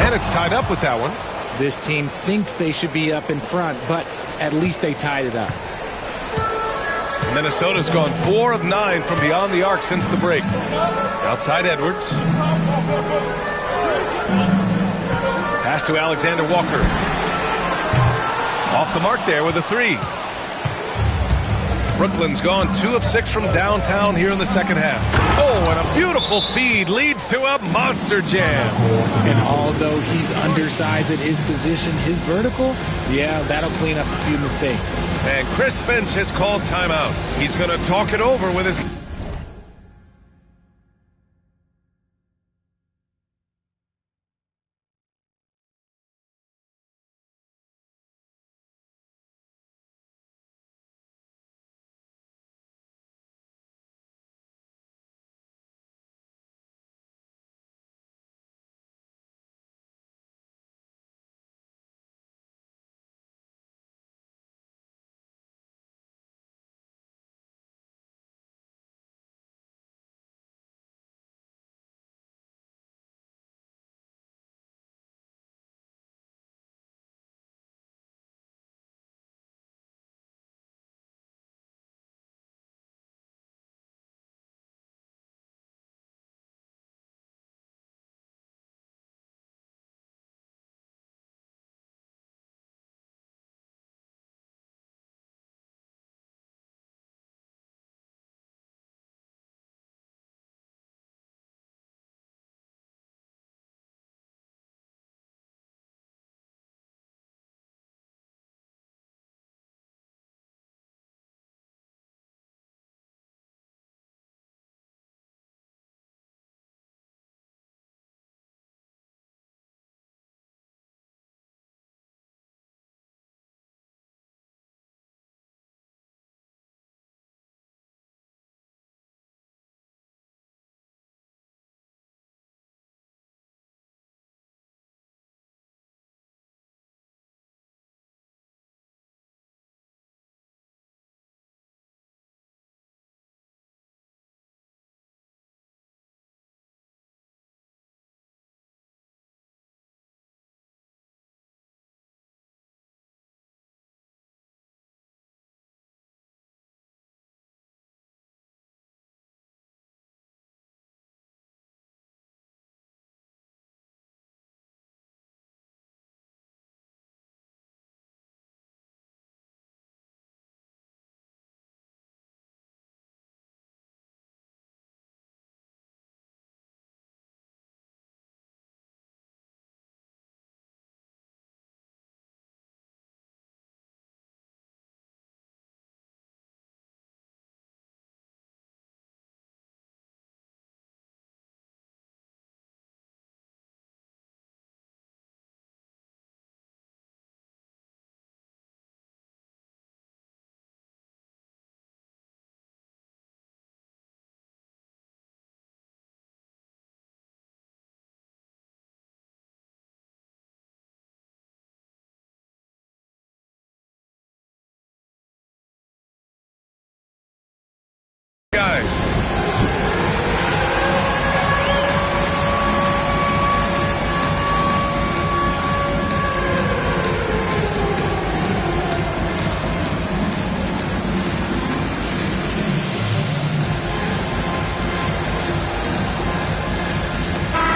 And it's tied up with that one. This team thinks they should be up in front, but at least they tied it up. Minnesota's gone 4 of 9 from beyond the arc since the break. Outside Edwards. Pass to Alexander Walker. Off the mark there with a 3. Brooklyn's gone 2 of 6 from downtown here in the second half. Oh, and a beautiful feed leads to a monster jam. And although he's undersized at his position, his vertical, yeah, that'll clean up a few mistakes. And Chris Finch has called timeout. He's going to talk it over with his...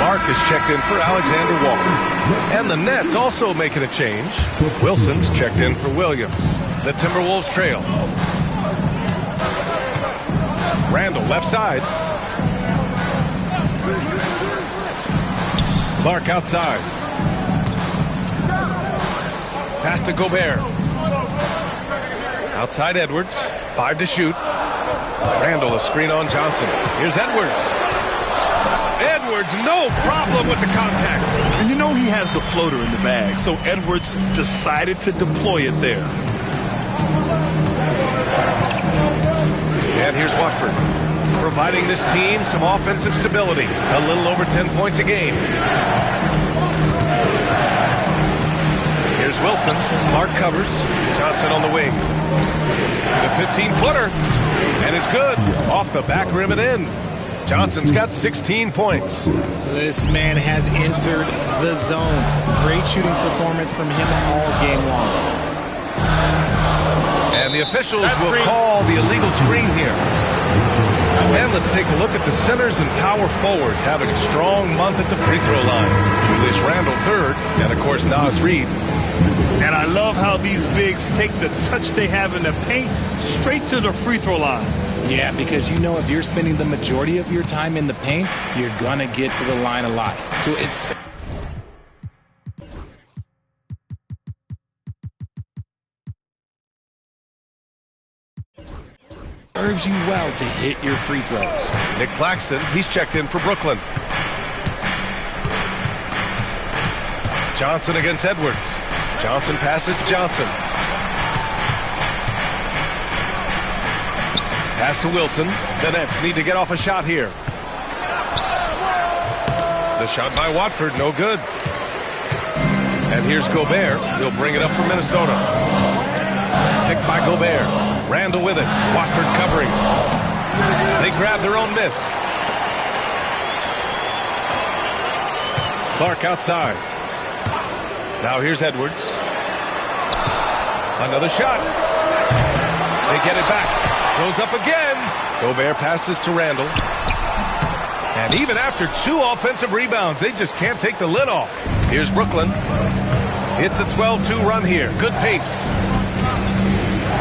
Clark is checked in for Alexander Walker. And the Nets also making a change. Wilson's checked in for Williams. The Timberwolves trail. Randall left side. Clark outside. Pass to Gobert. Outside Edwards. 5 to shoot. Randall a screen on Johnson. Here's Edwards. Edwards, no problem with the contact. And you know he has the floater in the bag, so Edwards decided to deploy it there. And here's Watford, providing this team some offensive stability. A little over 10 points a game. Here's Wilson. Clark covers. Johnson on the wing. The 15-footer. And it's good. Off the back rim and in. Johnson's got 16 points. This man has entered the zone. Great shooting performance from him all game long. And the officials will call the illegal screen here. And let's take a look at the centers and power forwards having a strong month at the free throw line. Julius Randle third, and of course Nas Reed. And I love how these bigs take the touch they have in the paint straight to the free throw line. Yeah, because you know if you're spending the majority of your time in the paint, you're going to get to the line a lot. So it's serves you well to hit your free throws. Nick Claxton, he's checked in for Brooklyn. Johnson against Edwards. Johnson passes to Johnson. Pass to Wilson. The Nets need to get off a shot here. The shot by Watford, no good. And here's Gobert. He'll bring it up for Minnesota. Picked by Gobert. Randall with it. Watford covering. They grab their own miss. Clark outside. Now here's Edwards. Another shot. They get it back. Goes up again. Gobert passes to Randall. And even after 2 offensive rebounds, they just can't take the lid off. Here's Brooklyn. It's a 12-2 run here. Good pace.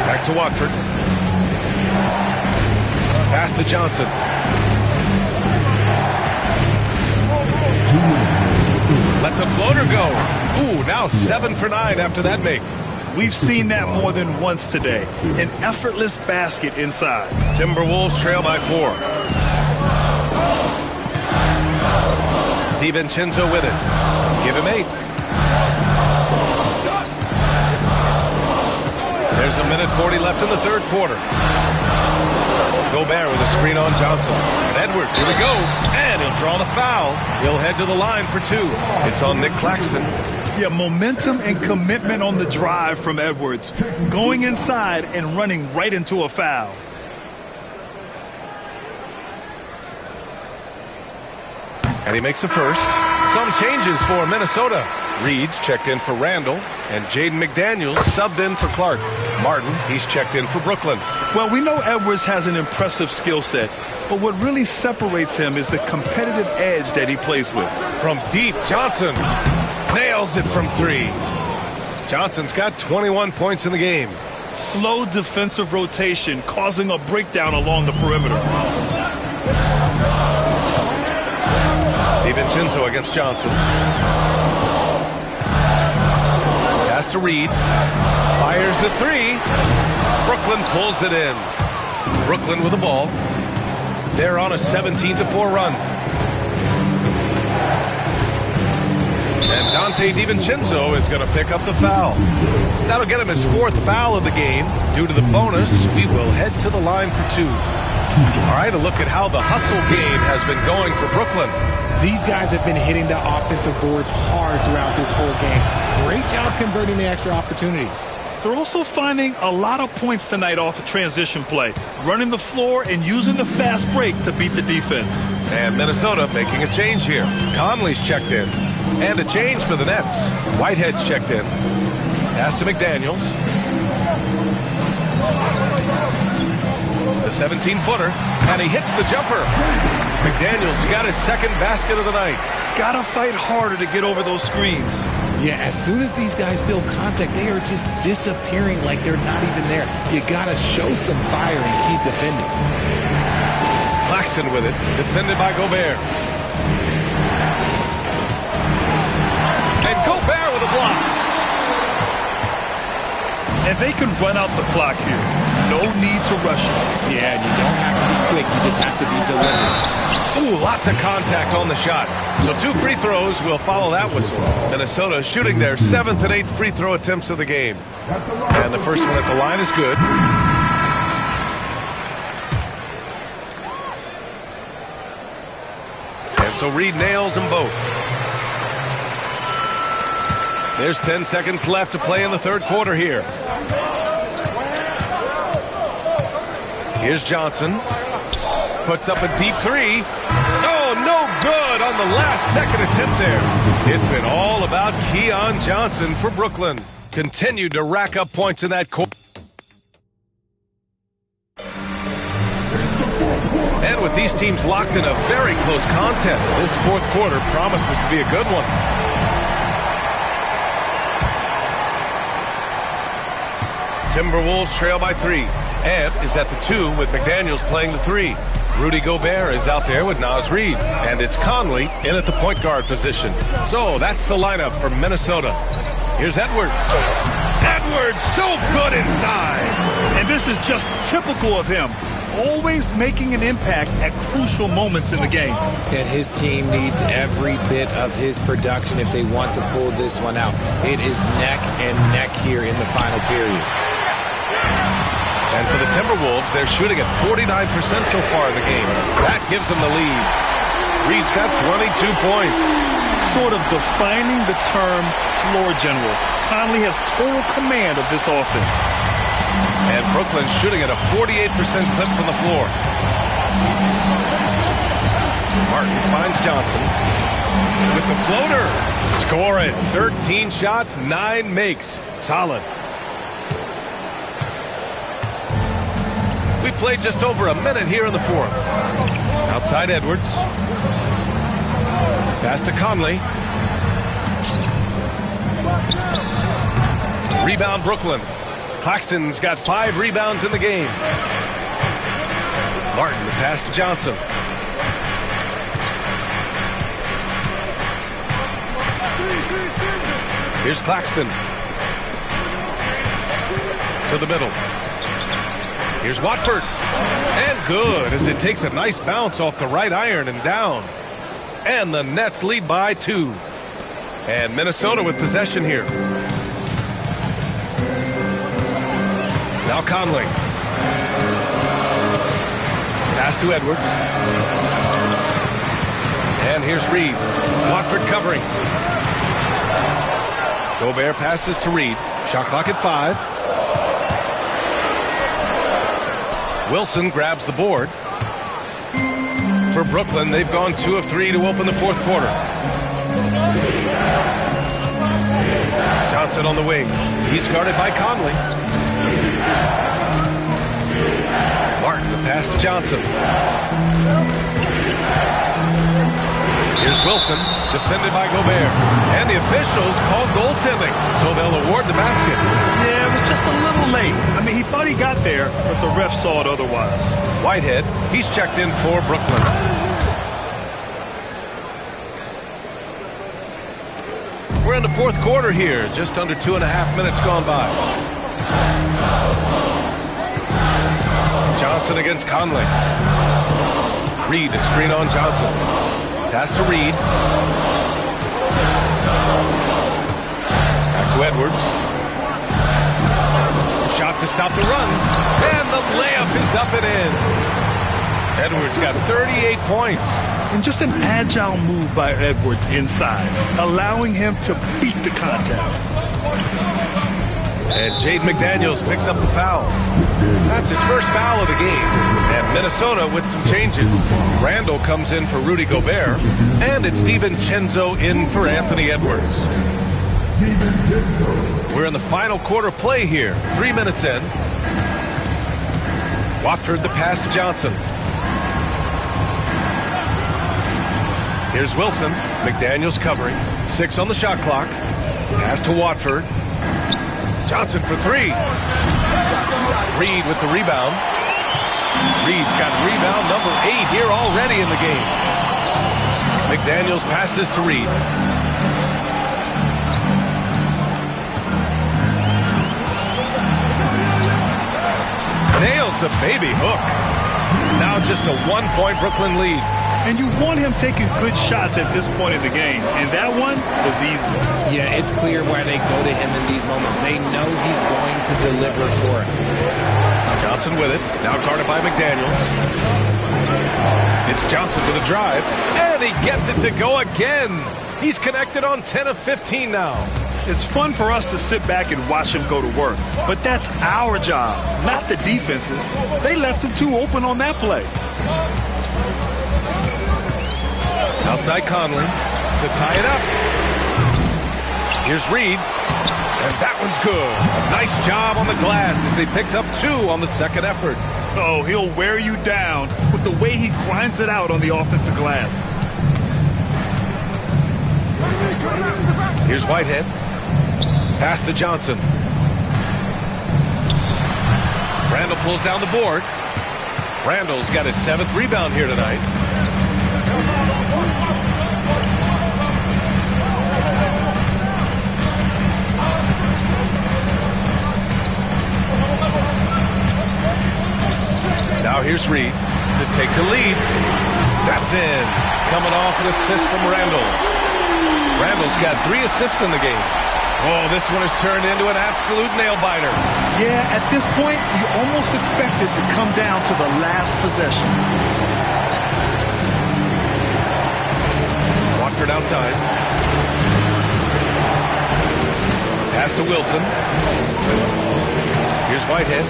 Back to Watford. Pass to Johnson. Lets a floater go. Ooh, now 7 for 9 after that make. We've seen that more than once today. An effortless basket inside. Timberwolves trail by 4. DiVincenzo with it. Give him 8. There's a minute 40 left in the third quarter. Gobert with a screen on Johnson. And Edwards, here we go. And he'll draw the foul. He'll head to the line for 2. It's on Nick Claxton. Yeah, momentum and commitment on the drive from Edwards. Going inside and running right into a foul. And he makes a first. Some changes for Minnesota. Reed's checked in for Randall, and Jaden McDaniels subbed in for Clark. Martin, he's checked in for Brooklyn. Well, we know Edwards has an impressive skill set, but what really separates him is the competitive edge that he plays with. From deep, Johnson nails it from 3. Johnson's got 21 points in the game. Slow defensive rotation causing a breakdown along the perimeter. DiVincenzo against Johnson. Pass to Reed. Fires the 3. Brooklyn pulls it in. Brooklyn with the ball. They're on a 17-4 run. And Dante DiVincenzo is going to pick up the foul. That'll get him his 4th foul of the game. Due to the bonus, we will head to the line for 2. All right, a look at how the hustle game has been going for Brooklyn. These guys have been hitting the offensive boards hard throughout this whole game. Great job converting the extra opportunities. They're also finding a lot of points tonight off of transition play, running the floor and using the fast break to beat the defense. And Minnesota making a change here. Conley's checked in. And a change for the Nets. Whitehead's checked in. Pass to McDaniels. The 17-footer. And he hits the jumper. McDaniels got his second basket of the night. Gotta fight harder to get over those screens. Yeah, as soon as these guys feel contact, they are just disappearing like they're not even there. You gotta show some fire and keep defending. Claxton with it, defended by Gobert. And Gobert with a block. And they can run out the clock here. No need to rush it. Yeah, and you don't have to be quick. You just have to be deliberate. Ooh, lots of contact on the shot. So 2 free throws will follow that whistle. Minnesota shooting their 7th and 8th free throw attempts of the game. And the first one at the line is good. And so Reed nails them both. There's 10 seconds left to play in the third quarter here. Here's Johnson. Puts up a deep three. Oh, no good on the last second attempt there. It's been all about Keon Johnson for Brooklyn. Continued to rack up points in that quarter. And with these teams locked in a very close contest, this fourth quarter promises to be a good one. Timberwolves trail by 3. Ant is at the 2 with McDaniels playing the 3. Rudy Gobert is out there with Naz Reid. And it's Conley in at the point guard position. So that's the lineup for Minnesota. Here's Edwards. Edwards so good inside. And this is just typical of him. Always making an impact at crucial moments in the game. And his team needs every bit of his production if they want to pull this one out. It is neck and neck here in the final period. And for the Timberwolves, they're shooting at 49% so far in the game. That gives them the lead. Reed's got 22 points. Sort of defining the term floor general. Conley has total command of this offense. And Brooklyn's shooting at a 48% clip from the floor. Martin finds Johnson with the floater. Score it. 13 shots, 9 makes. Solid. We played just over a minute here in the fourth. Outside Edwards. Pass to Conley. Rebound Brooklyn. Claxton's got 5 rebounds in the game. Martin, the pass to Johnson. Here's Claxton. To the middle. Here's Watford. And good as it takes a nice bounce off the right iron and down. And the Nets lead by 2. And Minnesota with possession here. Now Conley. Pass to Edwards. And here's Reed. Watford covering. Gobert passes to Reed. Shot clock at 5. Wilson grabs the board. For Brooklyn, they've gone 2 of 3 to open the fourth quarter. Johnson on the wing. He's guarded by Conley. Martin, the pass to Johnson. Here's Wilson, defended by Gobert. And the officials called goaltending, so they'll award the basket. Yeah, it was just a little late. I mean, he thought he got there, but the ref saw it otherwise. Whitehead, he's checked in for Brooklyn. We're in the fourth quarter here, just under 2.5 minutes gone by. Johnson against Conley. Reed, a screen on Johnson. Pass to Reed. Back to Edwards. Shot to stop the run. And the layup is up and in. Edwards got 38 points. And just an agile move by Edwards inside, allowing him to beat the contact. And Jaden McDaniels picks up the foul. That's his first foul of the game. And Minnesota with some changes. Randall comes in for Rudy Gobert. And it's DiVincenzo in for Anthony Edwards. We're in the final quarter play here. 3 minutes in. Watford the pass to Johnson. Here's Wilson. McDaniels covering. 6 on the shot clock. Pass to Watford. Johnson for 3. Reed with the rebound. Reed's got rebound number 8 here already in the game. McDaniels passes to Reed. Nails the baby hook. Now just a 1-point Brooklyn lead. And you want him taking good shots at this point in the game. And that one was easy. Yeah, it's clear why they go to him in these moments. They know he's going to deliver for it. Johnson with it. Now guarded by McDaniels. It's Johnson with a drive. And he gets it to go again. He's connected on 10 of 15 now. It's fun for us to sit back and watch him go to work. But that's our job, not the defense's. They left him too open on that play. Outside Conley to tie it up. Here's Reed. And that one's good. A nice job on the glass as they picked up 2 on the second effort. Oh, he'll wear you down with the way he grinds it out on the offensive glass. Here's Whitehead. Pass to Johnson. Randall pulls down the board. Randall's got his 7th rebound here tonight. Now here's Reed to take the lead. That's in. Coming off an assist from Randall. Randall's got 3 assists in the game. Oh, this one has turned into an absolute nail-biter. Yeah, at this point, you almost expect it to come down to the last possession. Watford outside. Pass to Wilson. Here's Whitehead.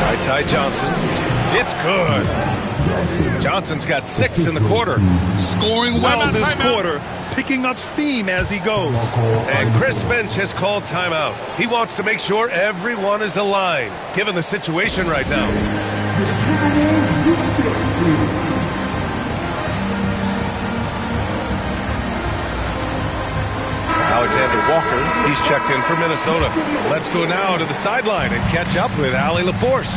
Right side Johnson. It's good. Johnson's got 6 in the quarter. Scoring well this quarter. Picking up steam as he goes. And Chris Finch has called timeout. He wants to make sure everyone is aligned, given the situation right now. Alexander Walker, he's checked in for Minnesota. Let's go now to the sideline and catch up with Allie LaForce.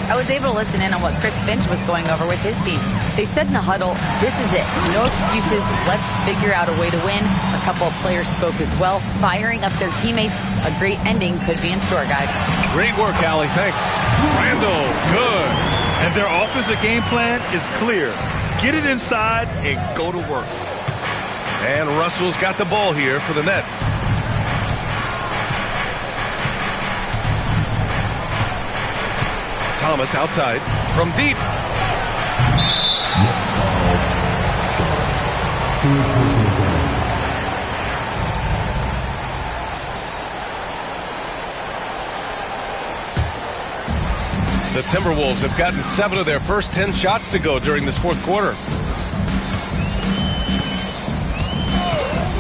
I was able to listen in on what Chris Finch was going over with his team. They said in the huddle, this is it. No excuses. Let's figure out a way to win. A couple of players spoke as well, firing up their teammates. A great ending could be in store, guys. Great work, Allie. Thanks. Randall, good. And their offensive game plan is clear. Get it inside and go to work. And Russell's got the ball here for the Nets. Thomas outside from deep. The Timberwolves have gotten 7 of their first 10 shots to go during this fourth quarter.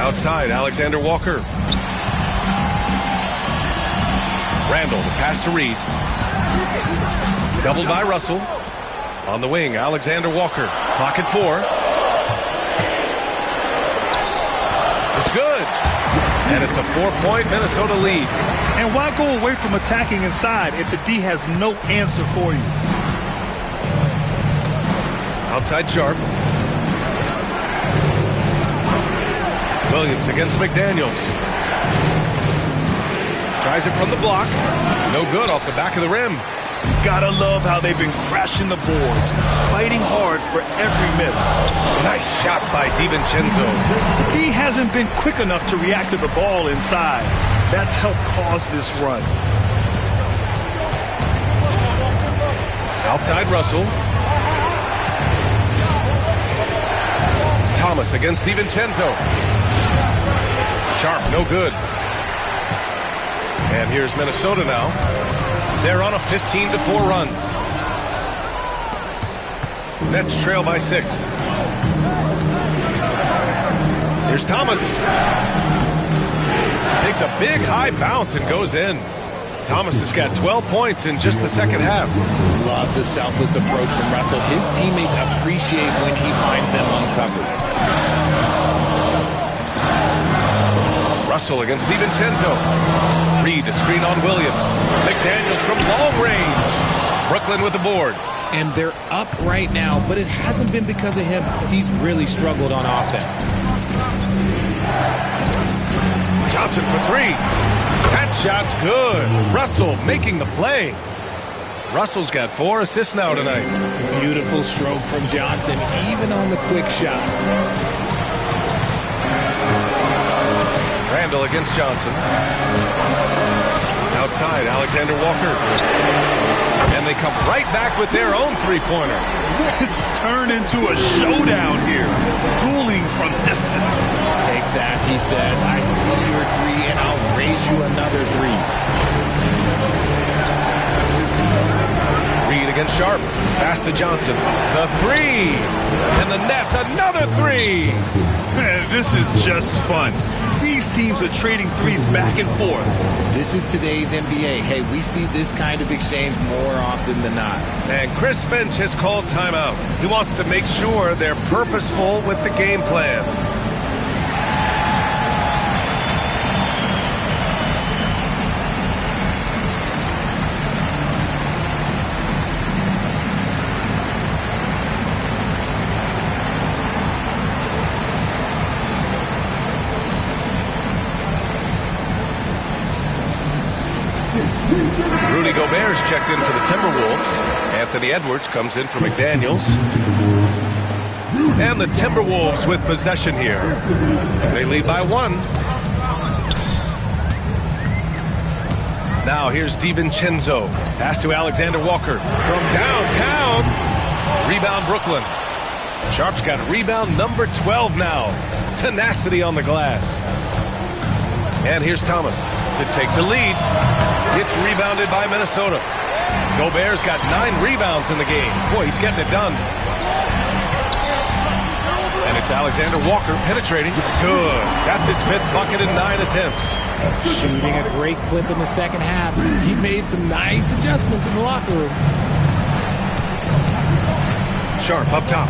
Outside, Alexander Walker. Randall, the pass to Reed. Doubled by Russell. On the wing, Alexander Walker. Clock at 4. It's good. And it's a 4-point Minnesota lead. And why go away from attacking inside if the D has no answer for you? Outside Sharp. Williams against McDaniels. Tries it from the block. No good off the back of the rim. Gotta love how they've been crashing the boards, fighting hard for every miss. Nice shot by DiVincenzo. The D hasn't been quick enough to react to the ball inside. That's helped cause this run. Outside Russell. Thomas against DiVincenzo. Sharp, no good. And here's Minnesota now. They're on a 15-4 run. Nets trail by 6. Here's Thomas. Takes a big high bounce and goes in. Thomas has got 12 points in just the second half. Love the selfless approach from Russell. His teammates appreciate when he finds them uncovered. Russell against DiVincenzo. Reed, a screen on Williams. McDaniels from long range. Brooklyn with the board. And they're up right now, but it hasn't been because of him. He's really struggled on offense. Johnson for three. That shot's good. Russell making the play. Russell's got 4 assists now tonight. Beautiful stroke from Johnson, even on the quick shot. Randall against Johnson. Outside, Alexander Walker. And they come right back with their own three-pointer. It's turned into a showdown here. Dueling from distance. Take that, he says. I see your three, and I'll raise you another three. Reed against Sharp. Pass to Johnson. The three. And the Nets, another three. Man, this is just fun. These teams are trading threes back and forth. This is today's NBA. Hey, we see this kind of exchange more often than not. And Chris Finch has called timeout. He wants to make sure they're purposeful with the game plan. Rudy Gobert's checked in for the Timberwolves. Anthony Edwards comes in for McDaniels. And the Timberwolves with possession here. They lead by 1. Now here's DiVincenzo. Pass to Alexander Walker from downtown. Rebound Brooklyn. Sharp's got rebound number 12 now. Tenacity on the glass. And here's Thomas to take the lead. It's rebounded by Minnesota. Gobert's got 9 rebounds in the game. Boy, he's getting it done. And it's Alexander Walker penetrating. Good. That's his 5th bucket in 9 attempts. Shooting a great clip in the second half. He made some nice adjustments in the locker room. Sharp up top.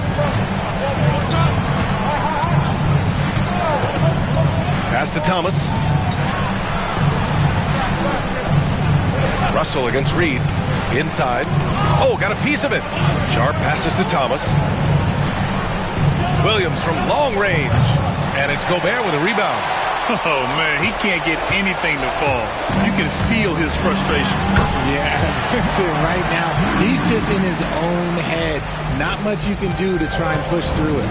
Pass to Thomas. Russell against Reed. Inside. Oh, got a piece of it. Sharp passes to Thomas. Williams from long range. And it's Gobert with a rebound. Oh, man, he can't get anything to fall. You can feel his frustration. Yeah, right now, he's just in his own head. Not much you can do to try and push through it.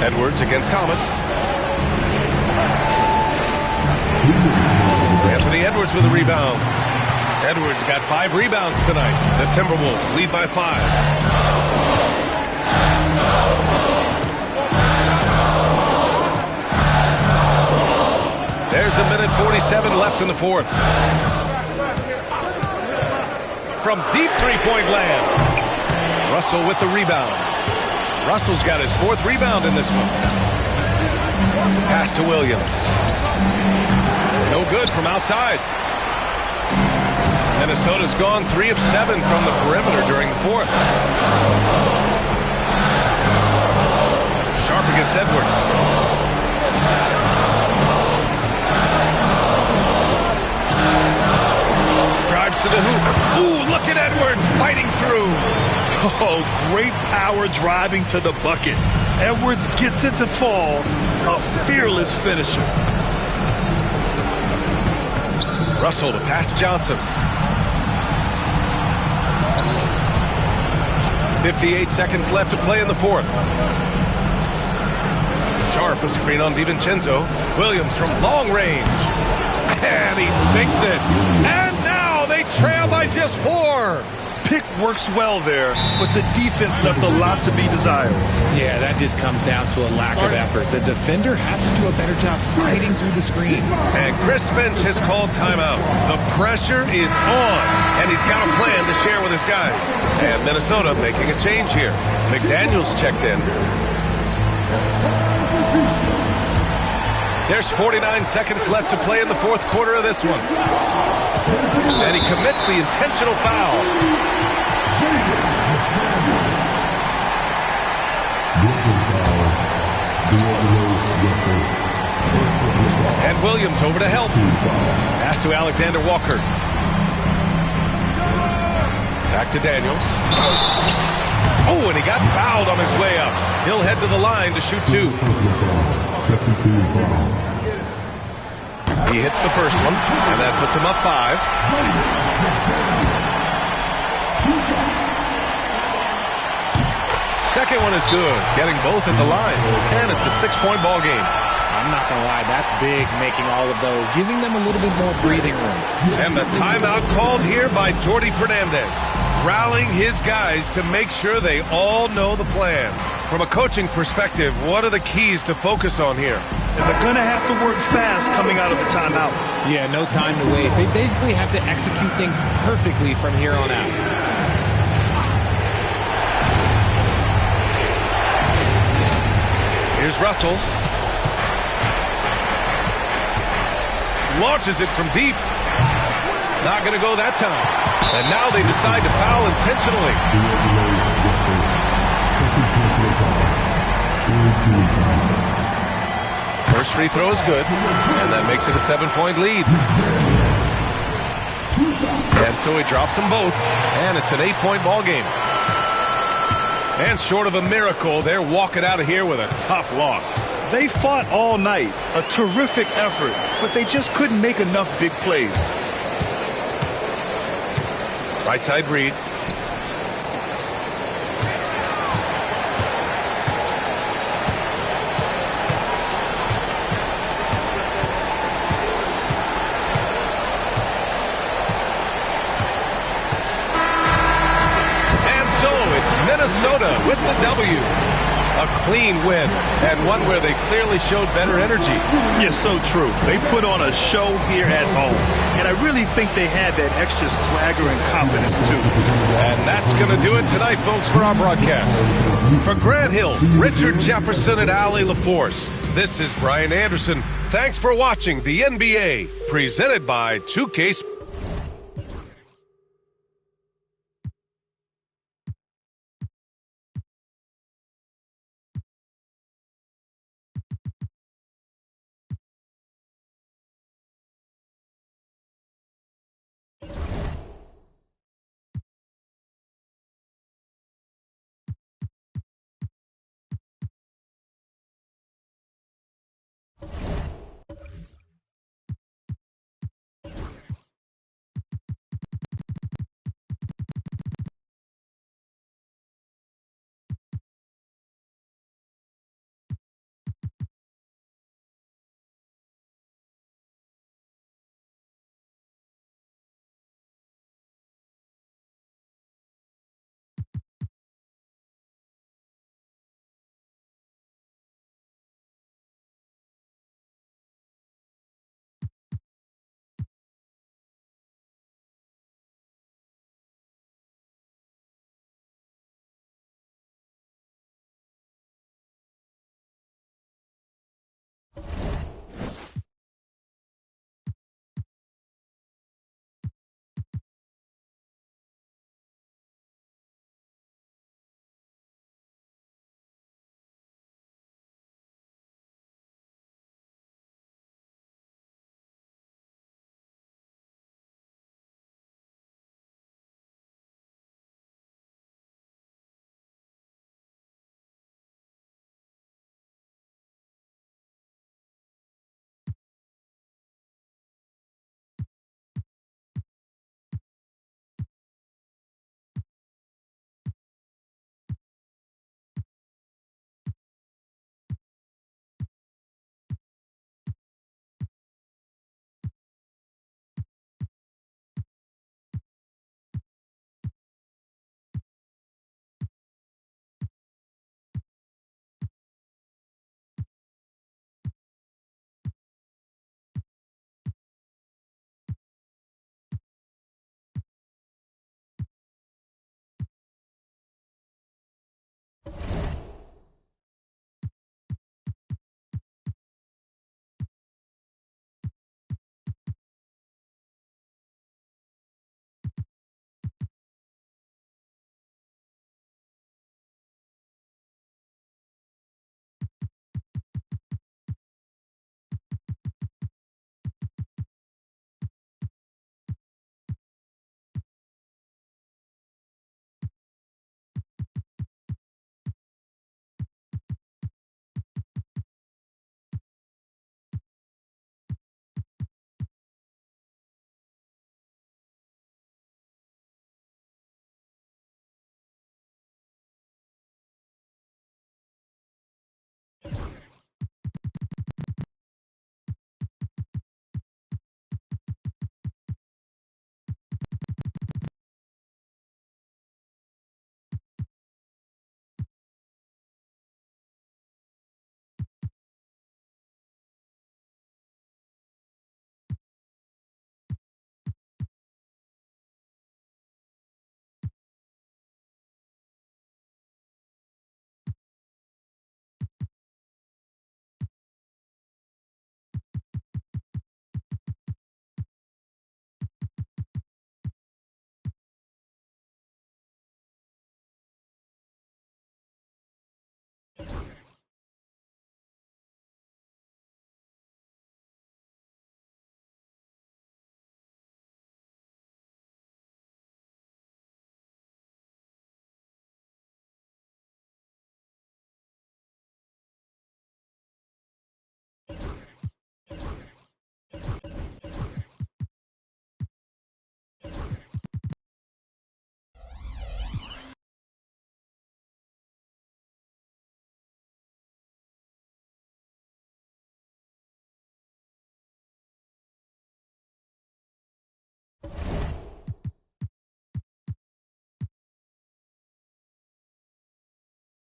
Edwards against Thomas. Anthony Edwards with a rebound. Edwards got 5 rebounds tonight. The Timberwolves lead by 5. There's a minute 47 left in the 4th. From deep three-point land. Russell with the rebound. Russell's got his 4th rebound in this one. Pass to Williams. No good from outside. Minnesota's gone 3 of 7 from the perimeter during the 4th. Sharp against Edwards. Drives to the hoop. Ooh, look at Edwards fighting through. Oh, great power driving to the bucket. Edwards gets it to fall. A fearless finisher. Russell to pass to Johnson. 58 seconds left to play in the 4th. Sharp, a screen on DiVincenzo. Williams from long range. And he sinks it. And now they trail by just 4. Pick works well there, but the defense left a lot to be desired. Yeah, that just comes down to a lack of effort. The defender has to do a better job fighting through the screen. And Chris Finch has called timeout. The pressure is on, and he's got a plan to share with his guys. And Minnesota making a change here. McDaniels checked in. There's 49 seconds left to play in the fourth quarter of this one. And he commits the intentional foul. And Williams over to help. Pass to Alexander Walker. Back to Daniels. Oh, and he got fouled on his way up. He'll head to the line to shoot 2. He hits the first one, and that puts him up 5. Second one is good, getting both at the line. And it's a 6-point ball game. I'm not going to lie, that's big, making all of those, giving them a little bit more breathing room. And the timeout called here by Jordi Fernandez, rallying his guys to make sure they all know the plan. From a coaching perspective, what are the keys to focus on here? And they're going to have to work fast coming out of the timeout. Yeah, no time to waste. They basically have to execute things perfectly from here on out. Here's Russell. Launches it from deep. Not going to go that time. And now they decide to foul intentionally. First free throw is good, and that makes it a 7-point lead. And so he drops them both, and it's an 8-point ball game. And short of a miracle, they're walking out of here with a tough loss. They fought all night, a terrific effort, but they just couldn't make enough big plays. Right side read. Minnesota with the W. A clean win, and one where they clearly showed better energy. Yes, so true. They put on a show here at home, and I really think they had that extra swagger and confidence, too. And that's going to do it tonight, folks, for our broadcast. For Grant Hill, Richard Jefferson, and Ali LaForce, this is Brian Anderson. Thanks for watching the NBA, presented by 2K Sports.